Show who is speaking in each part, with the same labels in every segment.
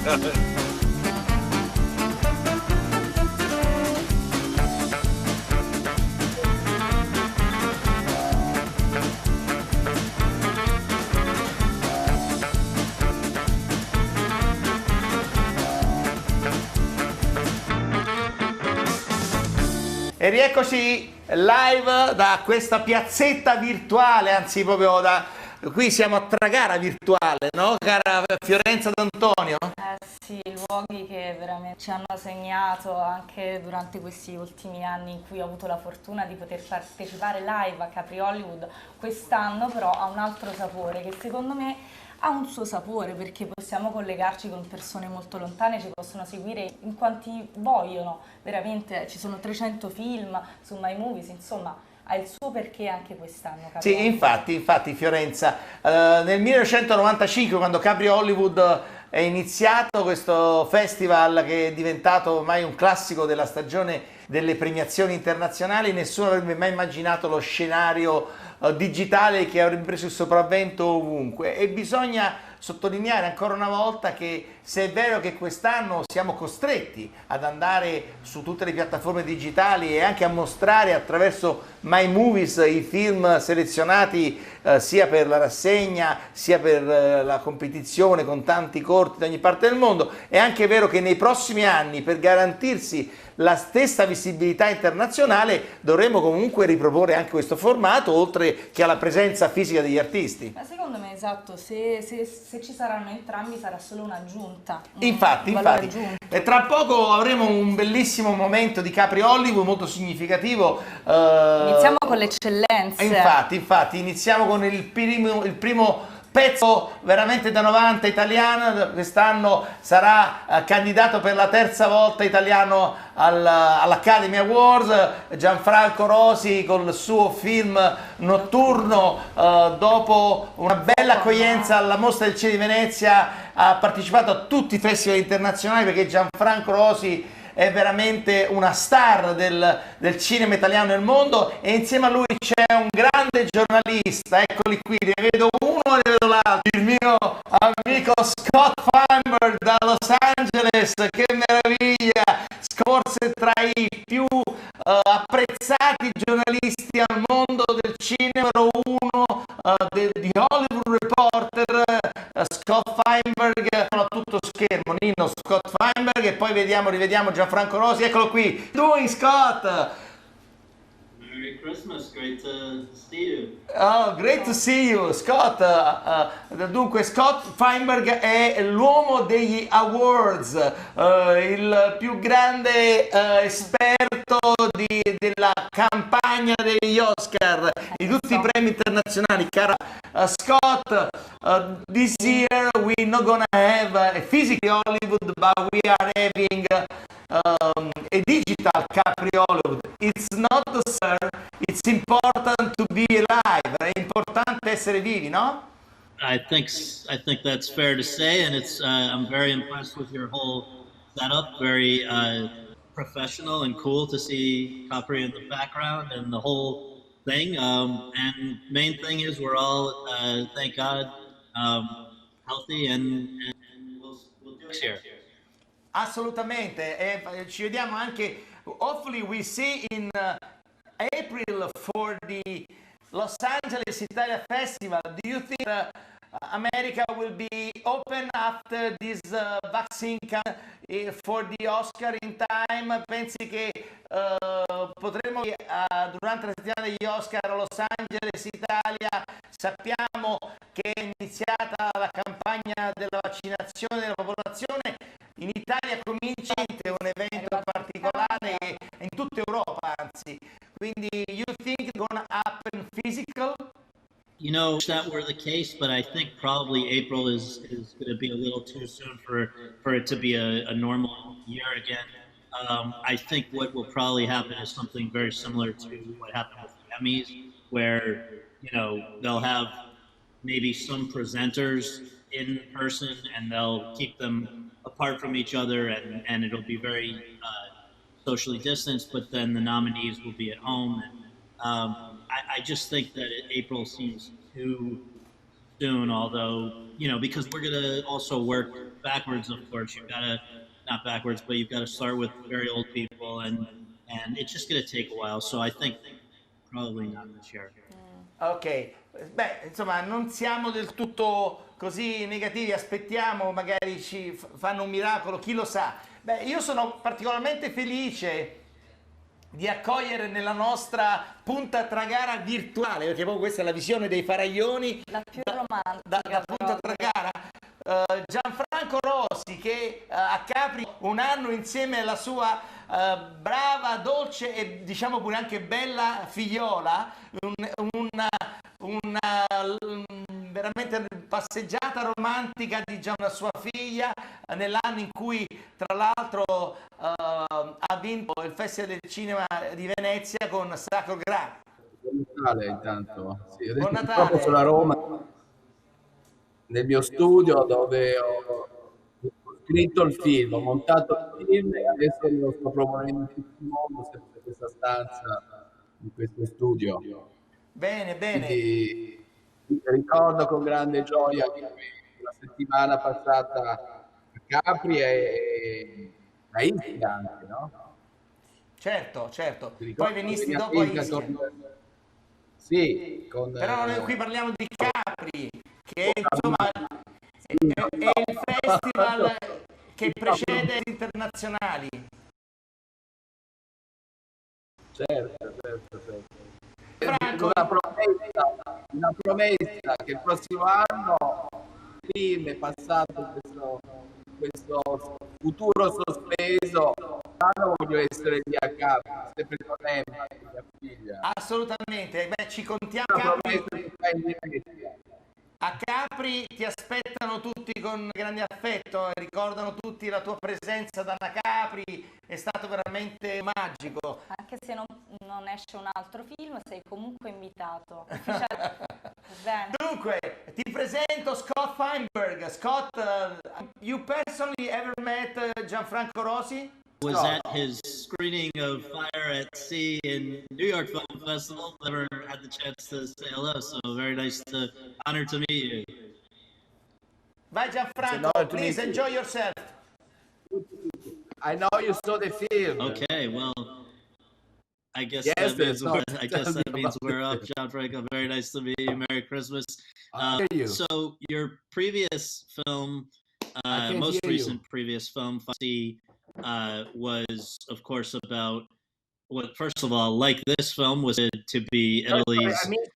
Speaker 1: E rieccoci live da questa piazzetta virtuale, anzi proprio da qui siamo a Tragara virtuale, no? Cara Fiorenza D'Antonio?
Speaker 2: Sì, luoghi che veramente ci hanno segnato anche durante questi ultimi anni in cui ho avuto la fortuna di poter partecipare live a Capri Hollywood. Quest'anno però ha un altro sapore che secondo me ha un suo sapore, perché possiamo collegarci con persone molto lontane, ci possono seguire in quanti vogliono, veramente ci sono 300 film su My Movies, insomma ha il suo perché anche quest'anno.
Speaker 1: Sì, infatti Fiorenza, nel 1995 quando Capri Hollywood è iniziato questo festival che è diventato ormai un classico della stagione delle premiazioni internazionali, nessuno avrebbe mai immaginato lo scenario digitale che avrebbe preso il sopravvento ovunque, e bisogna sottolineare ancora una volta che se è vero che quest'anno siamo costretti ad andare su tutte le piattaforme digitali e anche a mostrare attraverso My Movies i film selezionati sia per la rassegna sia per la competizione con tanti corti da ogni parte del mondo, è anche vero che nei prossimi anni, per garantirsi la stessa visibilità internazionale, dovremo comunque riproporre anche questo formato, oltre che alla presenza fisica degli artisti.
Speaker 2: Ma secondo me, esatto, se ci saranno entrambi sarà solo un'aggiunta.
Speaker 1: Infatti. E tra poco avremo un bellissimo momento di Capri Hollywood molto significativo.
Speaker 2: Iniziamo con le eccellenze.
Speaker 1: Infatti, iniziamo con il primo pezzo veramente da 90 italiano, quest'anno sarà candidato per la terza volta italiano all'Academy Awards, Gianfranco Rosi col suo film Notturno, dopo una bella accoglienza alla Mostra del Cinema di Venezia ha partecipato a tutti i festival internazionali, perché Gianfranco Rosi è veramente una star del cinema italiano nel mondo, e insieme a lui c'è un grande giornalista, eccoli qui, ne vedo uno e ne vedo l'altro, il mio amico Scott Feinberg da Los Angeles, che meraviglia, forse tra i più apprezzati giornalisti al mondo del cinema, numero uno di Hollywood Reporter, Scott Feinberg, a tutto schermo, Nino, Scott Feinberg, e poi rivediamo Gianfranco Rosi, eccolo qui. Doing, Scott?
Speaker 3: Merry Christmas, great to see you.
Speaker 1: Oh, great to see you, Scott. Dunque, Scott Feinberg è l'uomo degli awards, il più grande esperto della campagna degli Oscar, di tutti i premi internazionali. Cara Scott, this year we're not gonna have a physical Hollywood, but we are having a digital Capri Hollywood. It's not sir, it's important to be alive. È importante essere vivi, no?
Speaker 3: I think that's fair to say, and it's I'm very impressed with your whole setup. Very professional and cool to see Capri in the background and the whole thing. And main thing is we're all, thank God, healthy and we'll do it here.
Speaker 1: Assolutamente, e ci vediamo anche, hopefully we see in April for the Los Angeles Italia Festival. Do you think America will be open after this vaccine for the Oscar in time? Pensi che potremo durante la settimana degli Oscar a Los Angeles Italia, sappiamo che è iniziata la campagna della vaccinazione della popolazione, in Italia comincia un evento particolare in tutta Europa, anzi, quindi you think it's gonna happen physical?
Speaker 3: You know, that were the case, but I think probably April is going to be a little too soon for it to be a normal year again. I think what will probably happen is something very similar to what happened with the Emmys, where, you know, they'll have maybe some presenters in person and they'll keep them apart from each other, and it'll be very socially distanced, but then the nominees will be at home. And I just think that April seems too soon, although because we're gonna also work backwards. Of course, you've got to not backwards, but you've got to start with very old people, and it's just gonna take a while. So I think probably not this year.
Speaker 1: Ok, beh, insomma, non siamo del tutto così negativi, aspettiamo, magari ci fanno un miracolo, chi lo sa. Beh, io sono particolarmente felice di accogliere nella nostra punta Tragara virtuale, perché poi questa è la visione dei faraglioni.
Speaker 2: La più romantica.
Speaker 1: Da punta Tragara. Gianfranco Rosi che a Capri un anno insieme alla sua brava, dolce e diciamo pure anche bella figliola, una veramente passeggiata romantica di una sua figlia nell'anno in cui tra l'altro ha vinto il Festival del Cinema di Venezia con Sacro Graal.
Speaker 4: Buon Natale intanto. Sì,
Speaker 1: Buon
Speaker 4: adesso
Speaker 1: Natale.
Speaker 4: proprio sono a Roma, nel mio studio dove ho scritto il film, ho montato il film e adesso lo sto promuovendo in tutto il mondo, sempre in questa stanza, in questo studio.
Speaker 1: Bene, bene.
Speaker 4: Quindi ricordo con grande gioia che la settimana passata a Capri e a Ischia anche, no?
Speaker 1: Certo, certo.
Speaker 4: Ti
Speaker 1: Poi
Speaker 4: ricordi
Speaker 1: venisti
Speaker 4: la
Speaker 1: dopo a
Speaker 4: Ischia
Speaker 1: Ischia.
Speaker 4: Sì, con...
Speaker 1: Però noi qui parliamo di Capri, che insomma è il festival che precede gli internazionali.
Speaker 4: Certo, certo.
Speaker 1: Franco,
Speaker 4: Una promessa che il prossimo anno il film è passato questo futuro sospeso, l'anno voglio essere lì a Capri, sempre con Emma, mia figlia.
Speaker 1: assolutamente. Beh, ci contiamo
Speaker 4: Una
Speaker 1: Capri.
Speaker 4: promessa che fai in Venezia.
Speaker 1: A Capri ti aspettano tutti con grande affetto, ricordano tutti la tua presenza da Capri, è stato veramente magico.
Speaker 2: Anche se non esce un altro film, sei comunque invitato. Bene.
Speaker 1: Dunque, ti presento Scott Feinberg. Scott, you personally ever met Gianfranco Rosi?
Speaker 3: Was at his screening of Fire at Sea in New York Film Festival. Never had the chance to say hello, so very nice honor to meet you.
Speaker 1: Vai Gianfranco, please enjoy yourself.
Speaker 4: I know you saw the film.
Speaker 3: Okay, well, I guess
Speaker 4: Yes,
Speaker 3: that means we're up, Gianfranco. Very nice to meet you. Merry Christmas.
Speaker 4: I hear you.
Speaker 3: So your previous film, most recent previous film, was of course about what. First of all, like this film, was it to be Italy's?
Speaker 4: I miss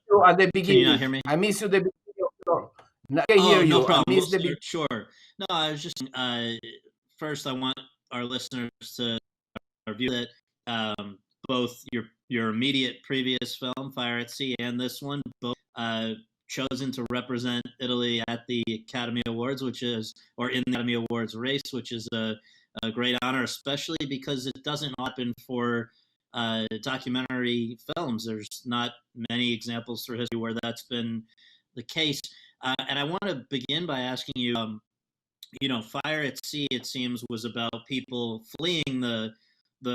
Speaker 4: you at the beginning.
Speaker 3: Can you not hear me?
Speaker 4: I miss you at the beginning. I can hear you.
Speaker 3: No problem.
Speaker 4: I miss the
Speaker 3: Sure. No, I was just first. I want our listeners to review that both your immediate previous film, Fire at Sea, and this one, both chosen to represent Italy at the Academy Awards, or in the Academy Awards race, which is a great honor, especially because it doesn't happen for documentary films. There's not many examples through history where that's been the case. And I want to begin by asking you, Fire at Sea, it seems, was about people fleeing the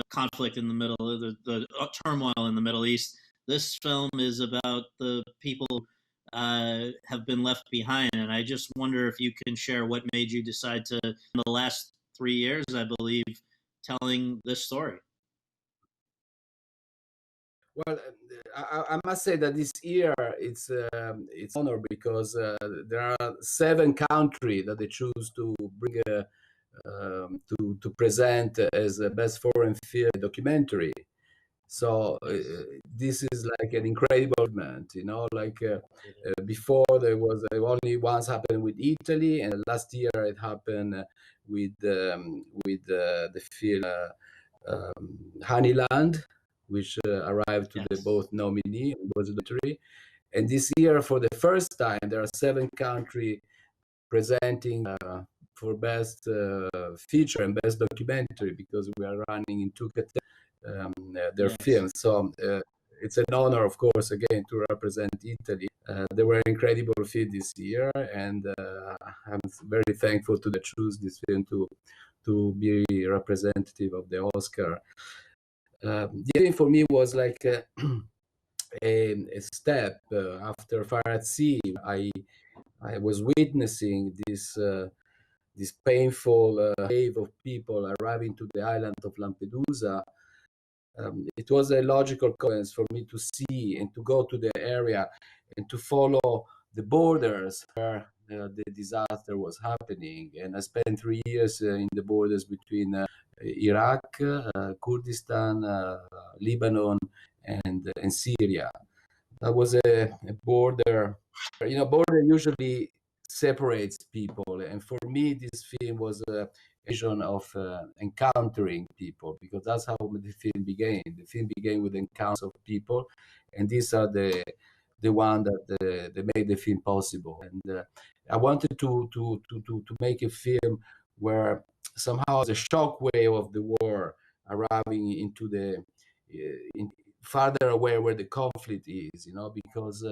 Speaker 3: conflict in the middle, the turmoil in the Middle East. This film is about the people have been left behind, and I just wonder if you can share what made you decide to, in the last 3 years, I believe, telling this story.
Speaker 4: Well, I must say that this year it's honor because there are 7 countries that they choose to bring to present as a best foreign film documentary. So this is like an incredible event, before there was only once happened with Italy, and last year it happened with the film Honeyland, which arrived to the both nominee and was documentary. And this year, for the first time, there are 7 countries presenting for best feature and best documentary, because we are running in 2 categories. Their films. So it's an honor, of course, again, to represent Italy. They were an incredible fit this year, and I'm very thankful to choose this film to be representative of the Oscar. The thing for me was like a step after Fire at Sea. I I was witnessing this painful wave of people arriving to the island of Lampedusa. It was a logical consequence for me to see and to go to the area and to follow the borders where the disaster was happening. And I spent 3 years in the borders between Iraq, Kurdistan, Lebanon, and Syria. That was a border. You know, border usually separates people, and for me, this film was a vision of encountering people, because that's how the film began. The film began with encounters of people, and these are the one that made the film possible. And I wanted to make a film where somehow the shockwave of the war arriving into the in, farther away where the conflict is, you know, because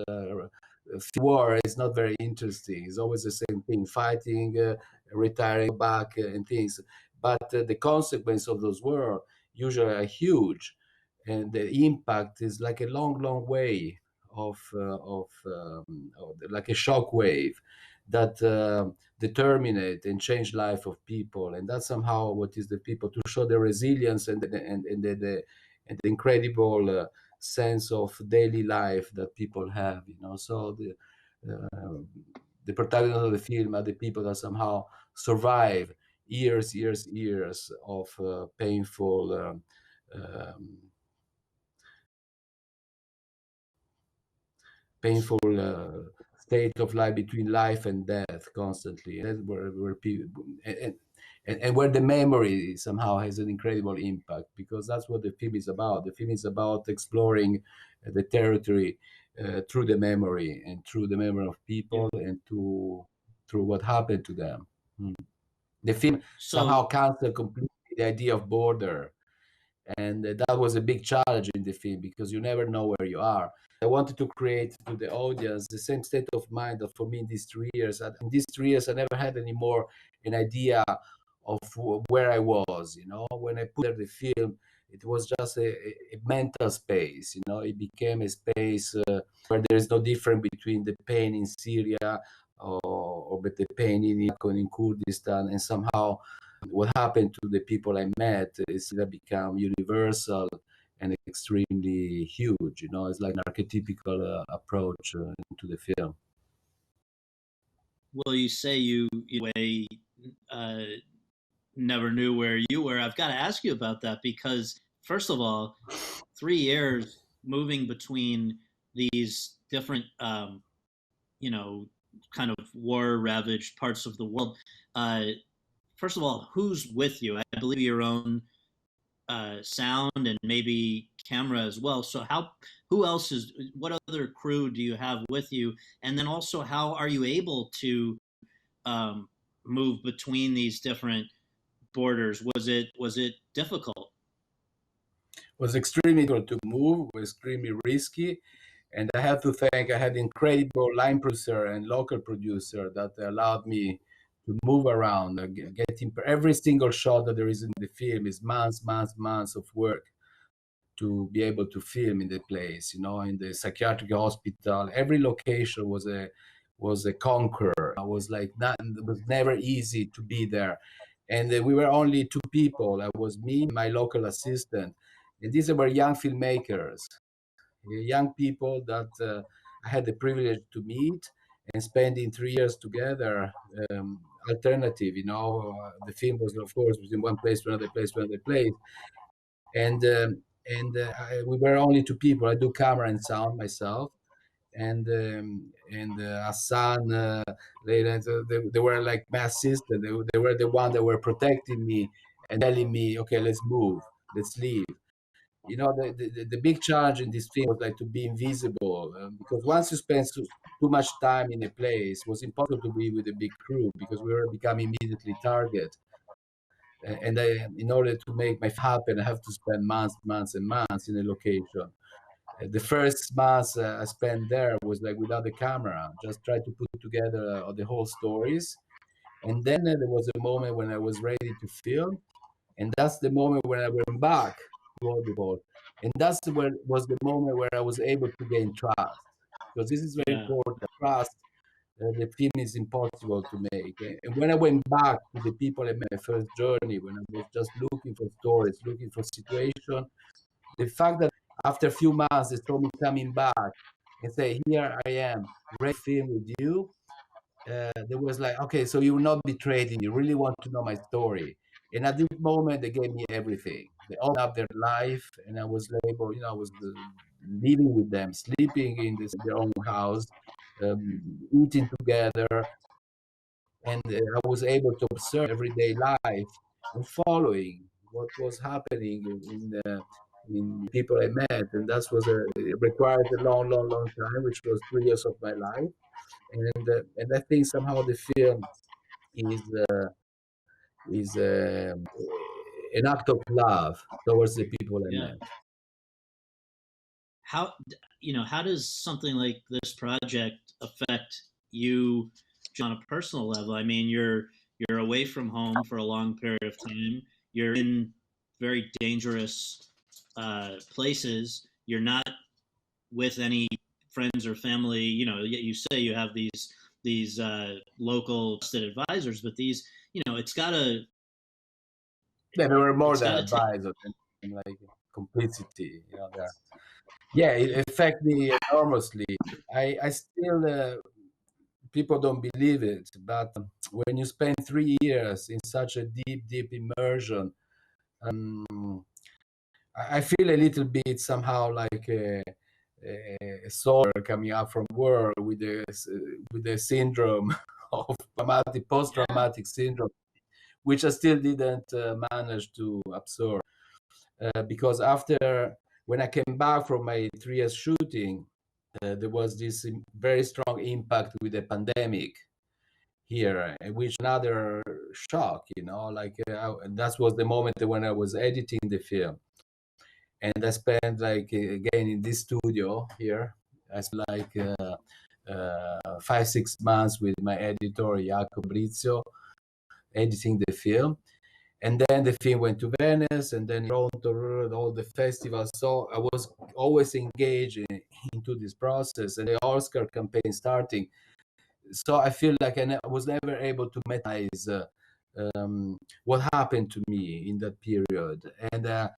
Speaker 4: war is not very interesting. It's always the same thing: fighting, retiring back, and things. But the consequence of those wars usually are huge, and the impact is like a long, long way of like a shock wave that determine it and change life of people. And that's somehow what is the people, to show the resilience and the incredible sense of daily life that people have, you know. So the protagonists of the film are the people that somehow survive years of painful painful state of life, between life and death constantly. And that's where people and where the memory somehow has an incredible impact, because that's what the film is about. The film is about exploring the territory through the memory, and through the memory of people, and through what happened to them. The film somehow
Speaker 3: So,
Speaker 4: canceled completely the idea of border, and that was a big challenge in the film, because you never know where you are. I wanted to create to the audience the same state of mind that for me in these 3 years. In these 3 years, I never had any more an idea of where I was. You know, when I put the film, it was just a mental space. You know, it became a space where there is no difference between the pain in Syria or the pain in Iraq and in Kurdistan, and somehow what happened to the people I met is that become universal and extremely huge. You know, it's like an archetypical approach to the film.
Speaker 3: well, you say you uh, never knew where you were. I've got to ask you about that because, first of all, 3 years moving between these different, you know, kind of war ravaged parts of the world. Uh, First of all, who's with you? I believe your own sound and maybe camera as well. So who else is, what other crew do you have with you? And then also, how are you able to um, move between these different borders? Was it difficult?
Speaker 4: Was extremely difficult to move, was extremely risky. And I have to thank, I had incredible line producer and local producer that allowed me to move around, getting every single shot that there is in the film is months of work to be able to film in the place. You know, in the psychiatric hospital, every location was a conqueror. I was like, not, it was never easy to be there. And we were only two people. I was me, my local assistant, and these were young filmmakers, young people that I had the privilege to meet and spending 3 years together. Alternative, you know, the film was, of course, was in one place to another place to another place, and we were only two people. I do camera and sound myself, and Hassan, later, they were like my assistant. They were the one that were protecting me and telling me, okay, let's move, let's leave. You know, the big challenge in this film was like to be invisible, because once you spend too much time in a place, it was impossible to be with a big crew because we were becoming immediately target. And in order to make my happen, I have to spend months and months in a location. The first month I spent there was like without the camera, just try to put together the whole stories. And then there was a moment when I was ready to film, and that's the moment when I went back to audible, and that's where was the moment where I was able to gain trust, because this is very
Speaker 3: Yeah.
Speaker 4: important. Trust the film is impossible to make. And when I went back to the people I met my first journey, when I was just looking for stories, looking for situation, the fact that after a few months they saw me coming back and say, "Here I am, ready to film with you," there was like, okay, so you will not be trading. You really want to know my story. And at this moment, they gave me everything. They opened up their life, and I was able, I was living with them, sleeping in their own house, eating together, and I was able to observe everyday life and following what was happening in people I met, and that was it required a long, long, long time, which was 3 years of my life, and I think somehow the film is is an act of love towards the people I
Speaker 3: Yeah.
Speaker 4: met.
Speaker 3: How how does something like this project affect you on a personal level? I mean, you're away from home for a long period of time. You're in very dangerous places. You're not with any friends or family. Yet you say you have these local trusted advisors, but these, it's gotta
Speaker 4: Yeah, they were more
Speaker 3: it's
Speaker 4: than
Speaker 3: gotta take.
Speaker 4: advisors and like complicity, there. Yeah, it affected me enormously. I still people don't believe it, but when you spend 3 years in such a deep, deep immersion, um, I feel a little bit somehow like a soldier coming up from war with the syndrome of post-traumatic syndrome, which I still didn't manage to absorb. Because after, when I came back from my 3 years shooting, there was this very strong impact with the pandemic here, which another shock, like that was the moment when I was editing the film, and I spent like again in this studio here. I spent like 5-6 months with my editor Jacob Brizio editing the film, and then the film went to Venice, and then Toronto, all the festivals. So I was always engaged into this process, and the Oscar campaign starting. So I feel like I was never able to metalize what happened to me in that period, and
Speaker 3: Yeah.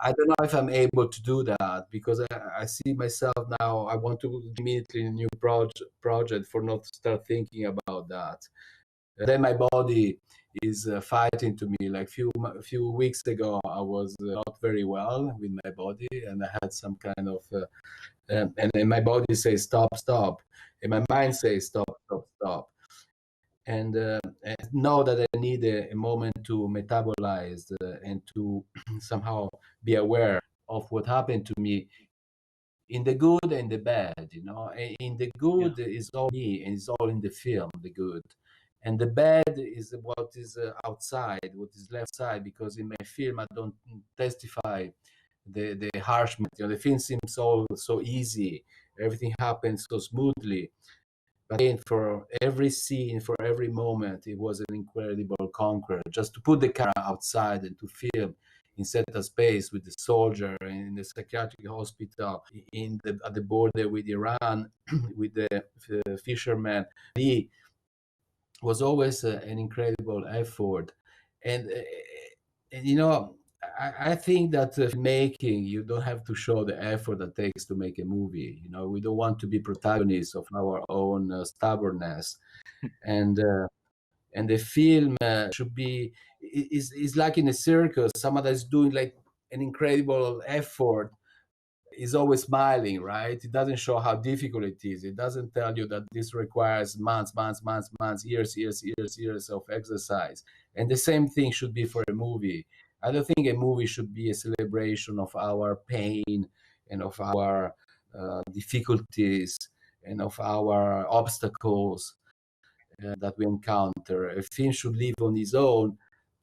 Speaker 4: I don't know if I'm able to do that, because I see myself now. I want to immediately a new project for not start thinking about that. Then my body is fighting to me. Like few weeks ago, I was not very well with my body, and I had some kind of and my body says stop, stop, and my mind says stop, stop, stop, and know that I need a moment to metabolize and to somehow be aware of what happened to me in the good and the bad. In the
Speaker 3: Yeah.
Speaker 4: good is all me, and it's all in the film, the good, and the bad is what is outside, what is left side, because in my film I don't testify the harshness. The film seems so easy, everything happens so smoothly, but again, for every scene, for every moment, it was an incredible conquer. Just to put the camera outside and to film in set a space with the soldier in the psychiatric hospital, at the border with Iran, with the fisherman. It was always an incredible effort, and I think that making, you don't have to show the effort that takes to make a movie. We don't want to be protagonists of our own stubbornness, and the film should be is like in a circus. Someone that's doing like an incredible effort is always smiling, right? It doesn't show how difficult it is. It doesn't tell you that this requires months, years of exercise. And the same thing should be for a movie. I don't think a movie should be a celebration of our pain and of our difficulties and of our obstacles that we encounter. A film should live on its own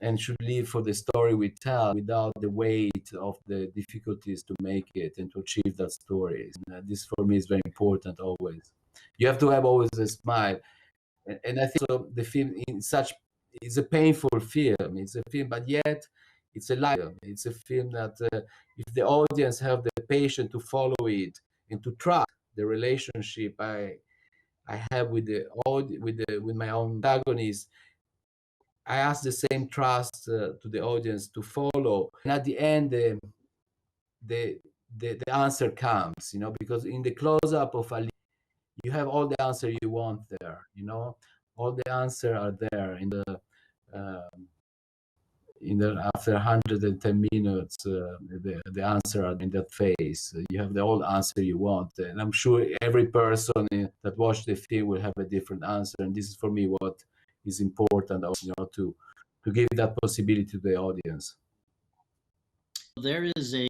Speaker 4: and should live for the story we tell without the weight of the difficulties to make it and to achieve that story. And this for me is very important always. You have to have always a smile. And I think so the film in such is a painful film. It's a film, but yet it's a life film. It's a film that if the audience have the patience to follow it and to trust the relationship, I I have with with my own protagonist. I ask the same trust to the audience to follow, and at the end, the the answer comes. Because in the close up of Ali, you have all the answer you want there. All the answer are there uh, in the after 110 minutes. The answer are in that phase. You have the whole answer you want, and I'm sure every person that watched the film will have a different answer. And this is for me what is important, to give that possibility to the audience.
Speaker 3: There is a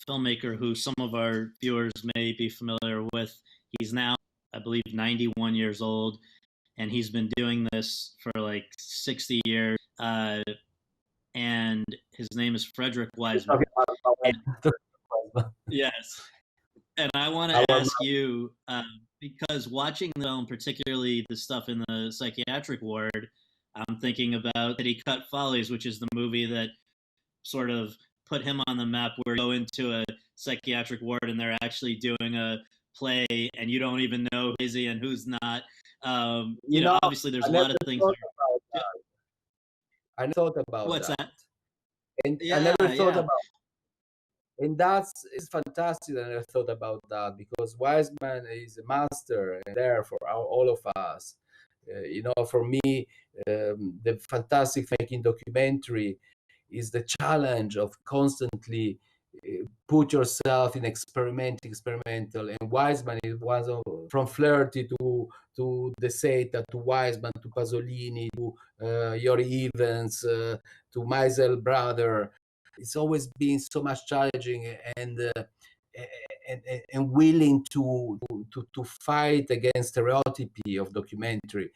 Speaker 3: filmmaker who some of our viewers may be familiar with. He's now, I believe, 91 years old, and he's been doing this for like 60 years. And his name is Frederick Wiseman. Yes. And I want to ask you, because watching the film, particularly the stuff in the psychiatric ward, I'm thinking about City Cut Follies, which is the movie that sort of put him on the map, where you go into a psychiatric ward and they're actually doing a play and you don't even know who's crazy and who's not. Obviously there's a lot of things.
Speaker 4: I never thought about
Speaker 3: What's that?
Speaker 4: And I never thought about. And it's fantastic that I never thought about that, because Wiseman is a master there for all of us. For me, the fantastic making documentary is the challenge of constantly put yourself in experimental. And Wiseman is from Flirty to De Seta, to Wiseman, to Pasolini, to Yori Evans, to Meisel brother. It's always been so much challenging and willing to fight against stereotypy of documentary.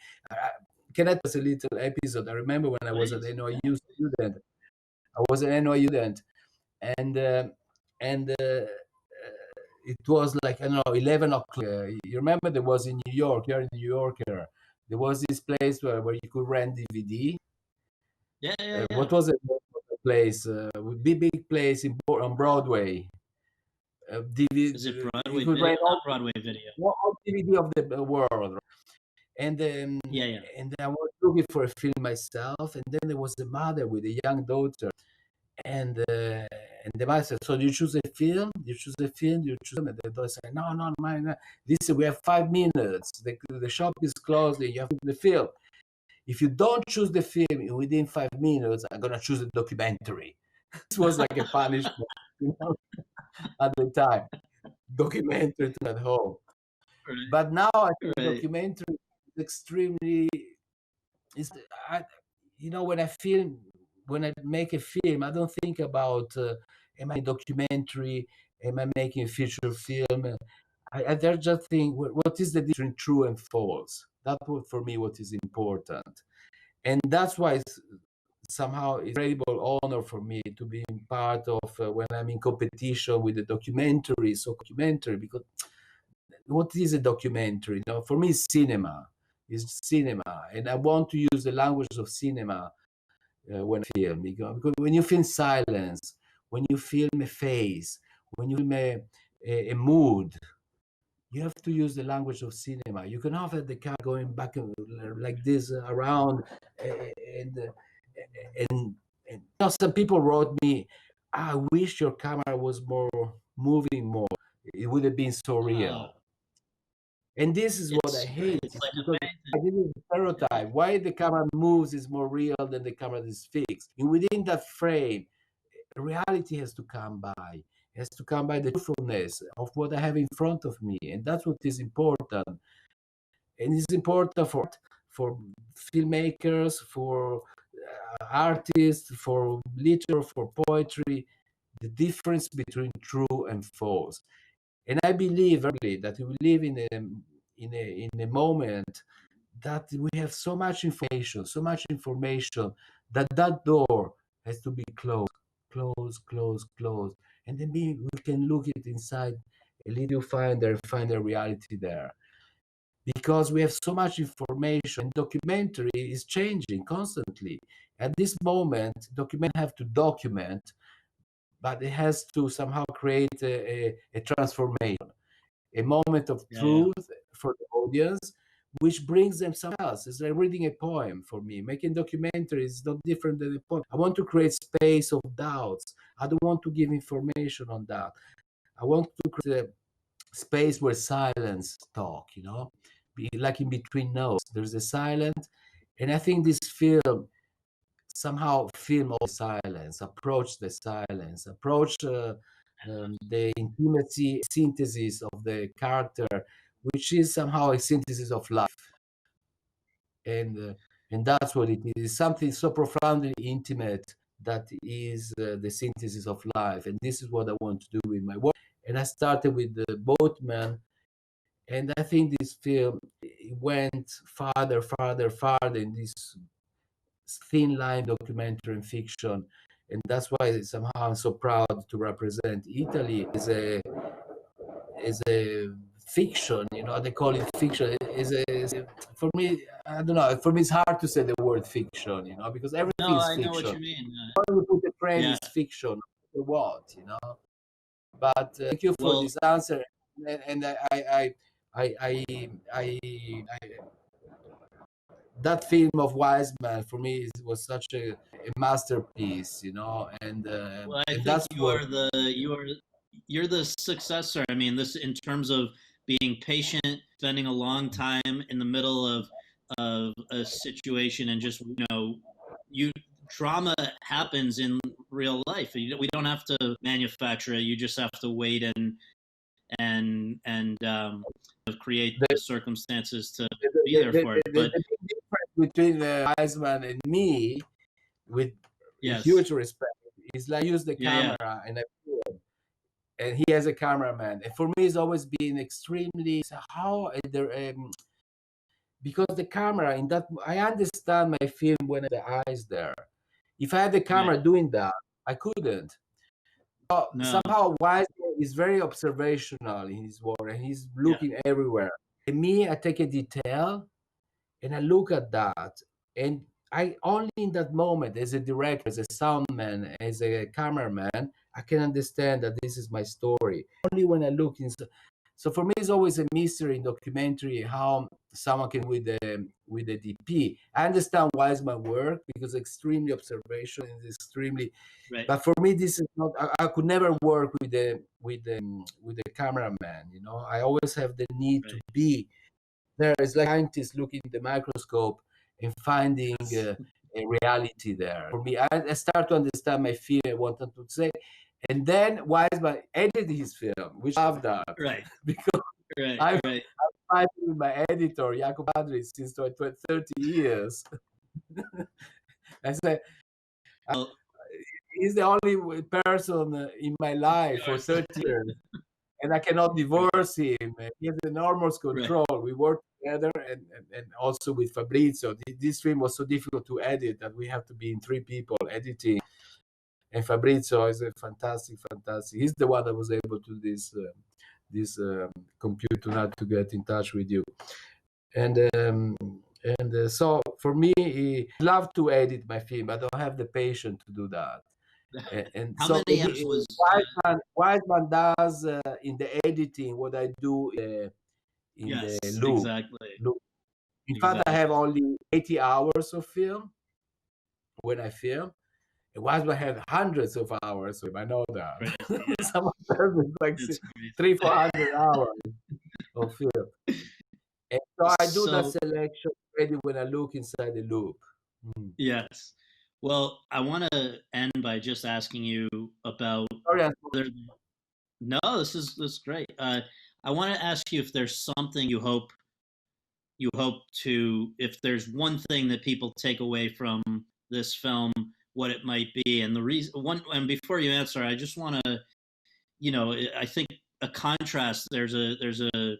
Speaker 4: Can I tell us a little episode? I remember when I was an NYU student. And it was like, I don't know, 11 o'clock. You remember there was in New York, here in New York, there was this place where you could rent DVD.
Speaker 3: Yeah.
Speaker 4: What was it? Place, big place on Broadway. DVD,
Speaker 3: is it Broadway video? Not Broadway video.
Speaker 4: All DVD of the world. And then and I was looking for a film myself, and then there was a mother with a young daughter, and the mother said, "So you choose a film? You choose a film? You choose?" And the daughter said, "No, mine. Listen, we have 5 minutes. The shop is closed. You have the film. If you don't choose the film within 5 minutes, I'm gonna choose a documentary." This was like a punishment, at the time. Documentary at home. Right. But now I think documentary is extremely. When I make a film, I don't think about am I documentary, am I making a feature film. I just think, what is the difference between true and false? That's for me what is important. And that's why somehow it's an incredible honor for me to be part of when I'm in competition with the documentary. Because what is a documentary? For me, it's cinema. It's cinema, and I want to use the language of cinema when I film. Because when you film silence, when you film a face, when you film a mood, you have to use the language of cinema. You cannot have the camera going back like this around, and some people wrote me, "I wish your camera was moving more. It would have been so real." And this is what I hate. Because I didn't stereotype. Why the camera moves is more real than the camera is fixed. And within that frame, reality has to come by. It has to come by the truthfulness of what I have in front of me. And that's what is important. And it's important for filmmakers, for artists, for literature, for poetry, the difference between true and false. And I believe really that we live in a moment that we have so much information, that door has to be closed. And then we can look it inside a little finder, find a reality there. Because we have so much information, documentary is changing constantly. At this moment, document have to document, but it has to somehow create a transformation, a moment of truth for the audience, which brings them somewhere else. It's like reading a poem for me. Making documentary is not different than a poem. I want to create space of doubts. I don't want to give information on that. I want to create a space where silence talk, be like in between notes. There's a silence, and I think this film somehow film all silence, approach the silence, approach the intimacy synthesis of the character, which is somehow a synthesis of life, and that's what it is. Something so profoundly intimate that is the synthesis of life, and this is what I want to do with my work. And I started with the Boatman, and I think this film went farther in this thin line documentary and fiction, and that's why somehow I'm so proud to represent Italy as a fiction. They call it fiction. For me, I don't know. For me, it's hard to say the word fiction. Because everything
Speaker 3: No,
Speaker 4: is
Speaker 3: I
Speaker 4: fiction.
Speaker 3: know what you mean.
Speaker 4: When you put the frame
Speaker 3: Yeah.
Speaker 4: is fiction. What? But thank you for this answer, and I that film of Wiseman for me was such a masterpiece, and
Speaker 3: Well, I
Speaker 4: and
Speaker 3: think
Speaker 4: that's what
Speaker 3: you're the successor. I mean, this in terms of being patient, spending a long time in the middle of a situation, and just drama happens in real life. We don't have to manufacture it. You just have to wait and create the circumstances to be there for it. But
Speaker 4: the difference between Wiseman and me, with
Speaker 3: yes,
Speaker 4: huge respect, is like I use the
Speaker 3: Yeah,
Speaker 4: camera and I film, and he has a cameraman. And for me, it's always been extremely how there. Because the camera in that, I understand my film when the eyes there. If I had the camera
Speaker 3: Right.
Speaker 4: doing that, I couldn't. But
Speaker 3: No.
Speaker 4: somehow Wiseman is very observational in his work, and he's looking everywhere. And me, I take a detail and I look at that, and I only in that moment, as a director, as a soundman, as a cameraman, I can understand that this is my story. Only when I look in. So for me, it's always a mystery in documentary how someone can with the DP. I understand Wiseman work because extremely observation is extremely.
Speaker 3: Right.
Speaker 4: But for me, this is not. I could never work with the cameraman. I always have the need to be there. It's like scientists looking in the microscope and finding a reality there. For me, I start to understand my film. I wanted to say. And then Wiseman edited his film, which I love that.
Speaker 3: Right.
Speaker 4: Because I'm fighting with my editor, Jacopo Padri, since 30 years. I said, he's the only person in my life for 30 years, and I cannot divorce him. He has enormous control. Right. We work together, and also with Fabrizio. This film was so difficult to edit that we have to be in 3 people editing. And Fabrizio is a fantastic. He's the one that was able to do this computer not to get in touch with you. And so for me, I love to edit my film. I don't have the patience to do that. And
Speaker 3: how
Speaker 4: so
Speaker 3: many years was
Speaker 4: Wiseman does in the editing what I do in the loop.
Speaker 3: Exactly.
Speaker 4: Loop. In fact, I have only 80 hours of film when I film. Wiseman had hundreds of hours. I know that. Right. Some of them is like 300-400 hours of film. And so I do that selection already when I look inside the loop.
Speaker 3: Yes. Well, I want to end by just asking you about. No, this is great. I want to ask you if there's something you hope to, if there's one thing that people take away from this film, what it might be. And the reason and before you answer, I just want to, I think a contrast, there's a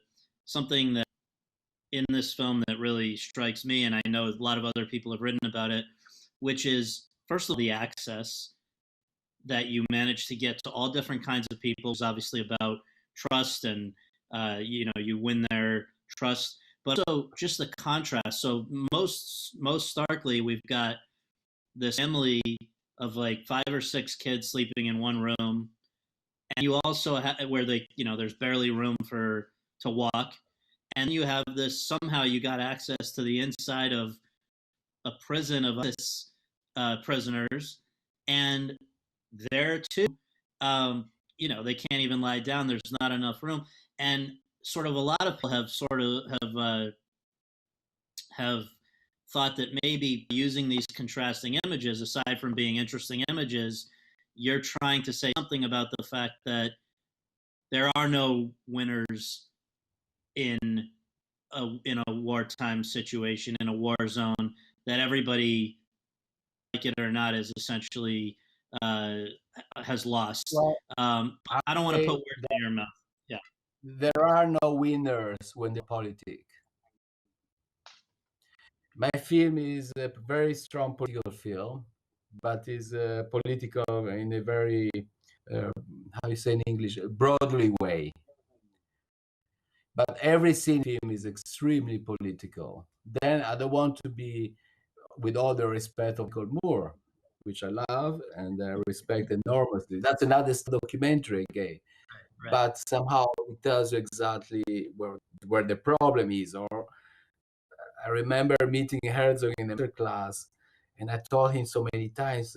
Speaker 3: something that in this film that really strikes me, and I know a lot of other people have written about it, which is, first of all, the access that you manage to get to all different kinds of people is obviously about trust, and you win their trust, but also just the contrast. So most starkly, we've got this family of like 5 or 6 kids sleeping in one room, and you also have where there's barely room to walk, and you have this, somehow you got access to the inside of a prison of ISIS prisoners, and there too, they can't even lie down. There's not enough room, and sort of a lot of people have thought that maybe using these contrasting images, aside from being interesting images, you're trying to say something about the fact that there are no winners in a wartime situation, in a war zone, that everybody, like it or not, is essentially has lost.
Speaker 4: Well,
Speaker 3: I don't want to put words in your mouth. Yeah.
Speaker 4: There are no winners when the politics. My film is a very strong political film, but is political in a very, how you say in English, broadly way. But every scene film is extremely political. Then I don't want to be, with all the respect of Moore, which I love and I respect enormously. That's another documentary again.
Speaker 3: Right.
Speaker 4: But somehow it tells you exactly where the problem is. Or I remember meeting Herzog in a class, and I told him so many times,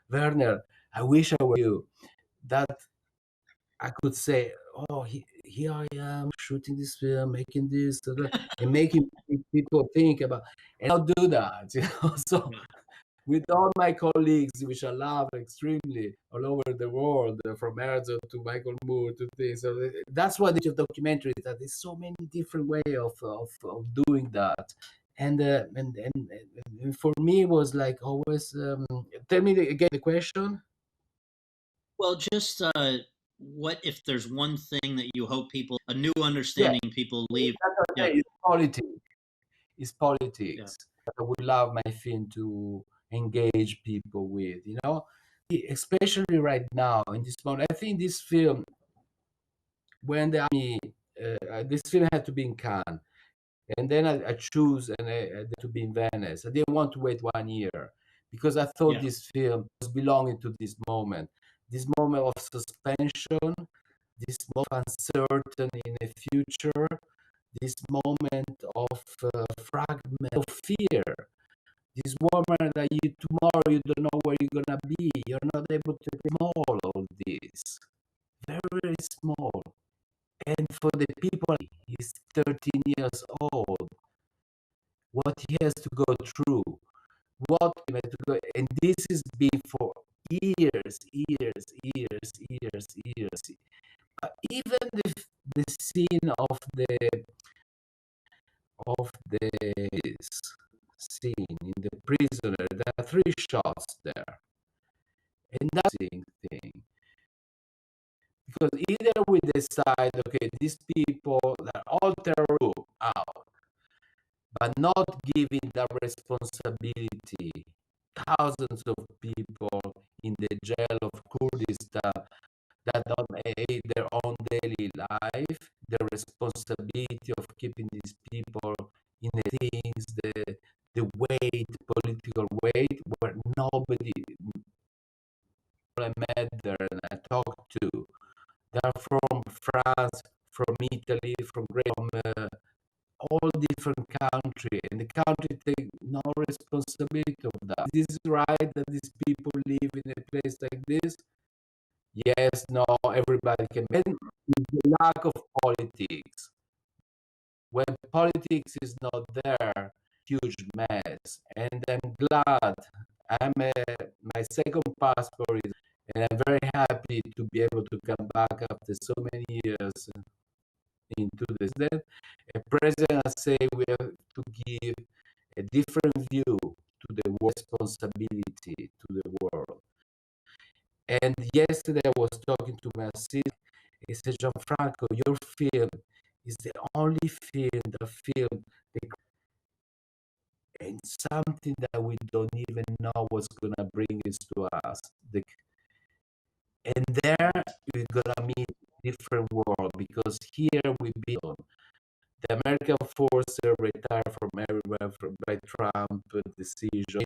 Speaker 4: Werner, I wish I were you. That I could say, oh, here I am shooting this film, making this, and making people think about, and I'll do that. So with all my colleagues, which I love extremely all over the world, from Herzog to Michael Moore to this. So that's why the documentary is that there's so many different ways of doing that. And for me, it was like always, tell me again the question.
Speaker 3: Well, just what if there's one thing that you hope people, a new understanding, people leave?
Speaker 4: Yeah. It's politics. It's politics.
Speaker 3: Yeah.
Speaker 4: I would love my film to engage people with, especially right now in this moment. I think this film, when the army, this film had to be in Cannes, and then I choose to be in Venice. I didn't want to wait 1 year because I thought this film was belonging to this moment of suspension, this moment of uncertainty in the future, this moment of fragment of fear, this moment that tomorrow you don't know where you're gonna be. You're not able to small all this, very, very small. And for the people, he's 13 years old. What he has to go through, and this has been for years. Even the scene of the scene in the prisoner, there are 3 shots there, and that's the thing. Because either we decide, okay, these people that all terror out, but not giving the responsibility, thousands of people in the jail of Kurdistan that don't aid their own daily life, the responsibility of keeping these people in the things, the weight, political weight, where nobody I met there and I talked to, they're from France, from Italy, from all different countries, and the country take no responsibility of that. Is this right that these people live in a place like this? Yes, no, everybody can. And the lack of politics. When politics is not there, huge mess. And I'm glad. My second passport is, and I'm very happy to be able to come back after so many years into this. Then a president say we have to give a different view to the responsibility to the world. And yesterday I was talking to my assistant. He said, Gianfranco, your film is the only film and something that we don't even know what's gonna bring this to us. And there we're gonna meet a different world, because here we build the American forces retire from everywhere by Trump decision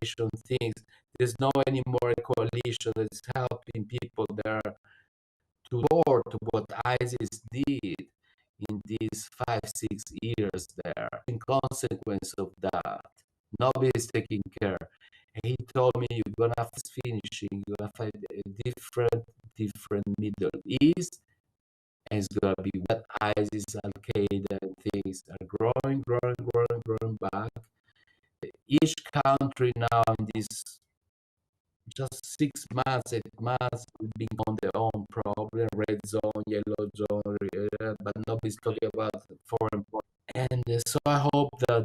Speaker 4: things. There's no anymore a coalition that's helping people there to support what ISIS did. in these 5, 6 years there. In consequence of that, nobody is taking care. And he told me, you're gonna have this finishing, you're gonna find a different Middle East, and it's gonna be what ISIS, Al Qaeda, and things are growing back. Each country now in this just 6 months, 8 months, will be on their own problem, red zone, yellow zone, but nobody's talking about foreign policy. And so I hope that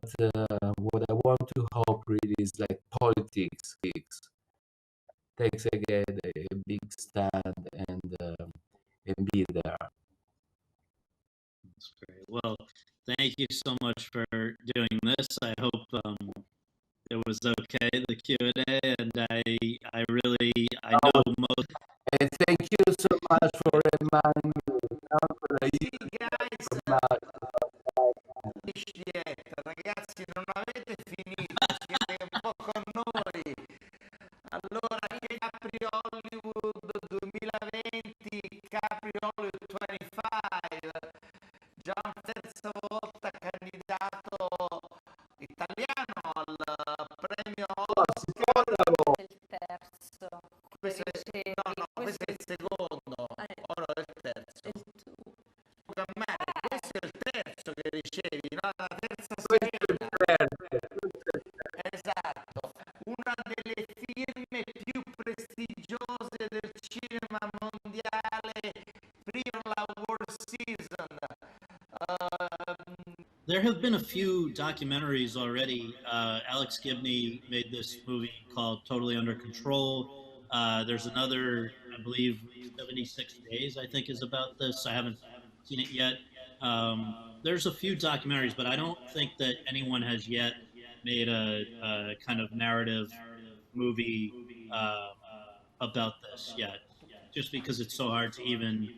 Speaker 4: what I want to hope really is like politics takes again a big stand and be there.
Speaker 3: That's great. Well, thank you so much for doing this. I hope it was okay, the Q&A, and I know most.
Speaker 4: And thank you so much for reminding me.
Speaker 1: Guys, ragazzi, non avete finito, siete un po' con noi. Allora, Capri Hollywood 2020, Capri Hollywood 25, già una terza volta candidato italiano al premio Oscar.
Speaker 2: Il terzo.
Speaker 1: Questo è il secondo, ora è il terzo. Questo è il terzo che ricevi, no? La terza sfera. Esatto, una delle firme più prestigiose del cinema mondiale prima la World Season.
Speaker 3: There have been a few documentaries already. Alex Gibney made this movie called Totally Under Control. There's another, I believe, 76 Days, I think, is about this. I haven't seen it yet. There's a few documentaries, but I don't think that anyone has yet made a kind of narrative movie about this yet, just because it's so hard to even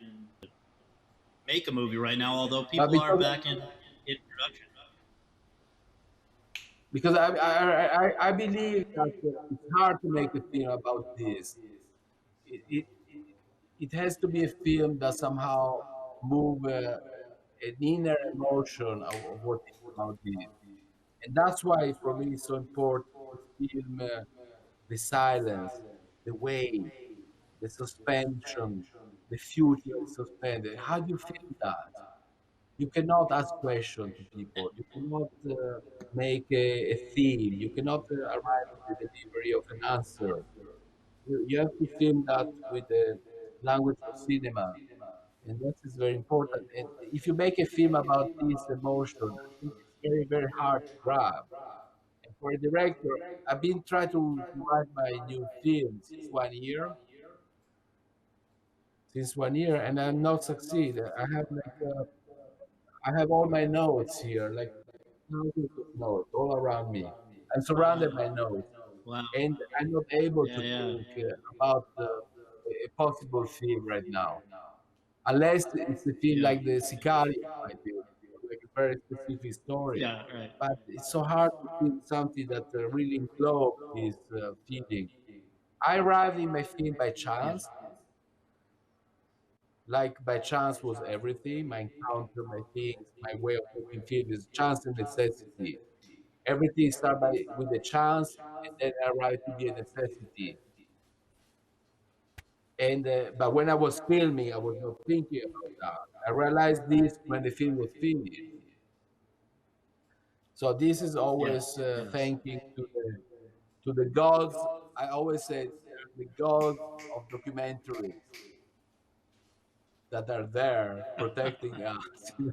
Speaker 3: make a movie right now, although people are back in production.
Speaker 4: Because I believe that it's hard to make a film about this. It has to be a film that somehow move an inner emotion of what is about this. And that's why for me it's so important to film the silence, the way, the suspension, the future is suspended. How do you feel that? You cannot ask questions to people. You cannot make a theme. You cannot arrive at the delivery of an answer. You have to film that with the language of cinema. And that is very important. And if you make a film about this emotion, I think it's very hard to grab. And for a director, I've been trying to write my new film since 1 year. And I'm not succeed. I have all my notes here, like thousands of notes all around me. I'm surrounded by notes,
Speaker 3: Wow.
Speaker 4: and I'm not able to
Speaker 3: Yeah.
Speaker 4: think about a possible film right now, unless it's a film like the Sicario I did, like a very specific story.
Speaker 3: Yeah, right.
Speaker 4: But it's so hard to film something that really englobes this feeling. I arrived in my film by chance. Like by chance was everything. My encounter, my things, my way of making film is chance and necessity. Everything started with a chance, and then arrived to be a necessity. And but when I was filming, I was not thinking about that. I realized this when the film was finished. So this is always thanking to the gods. I always say the gods of documentaries that are there protecting us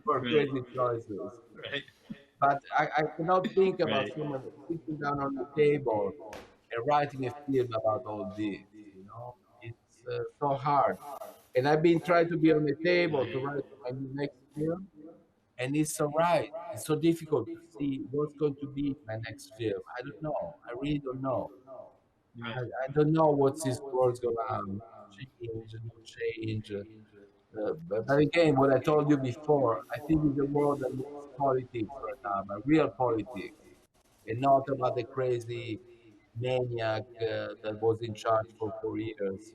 Speaker 4: for crazy choices.
Speaker 3: Right.
Speaker 4: But I cannot think about
Speaker 3: Right.
Speaker 4: someone sitting down on the table and writing a film about all this. You know, it's so hard. And I've been trying to be on the table to write my next film, and it's so right. It's so difficult to see what's going to be my next film. I don't know. I really don't know.
Speaker 3: Right.
Speaker 4: I don't know what this world's gonna change, not change. But again, what I told you before, I think it's a world that needs politics right now, but real politics, and not about the crazy maniac that was in charge for 4 years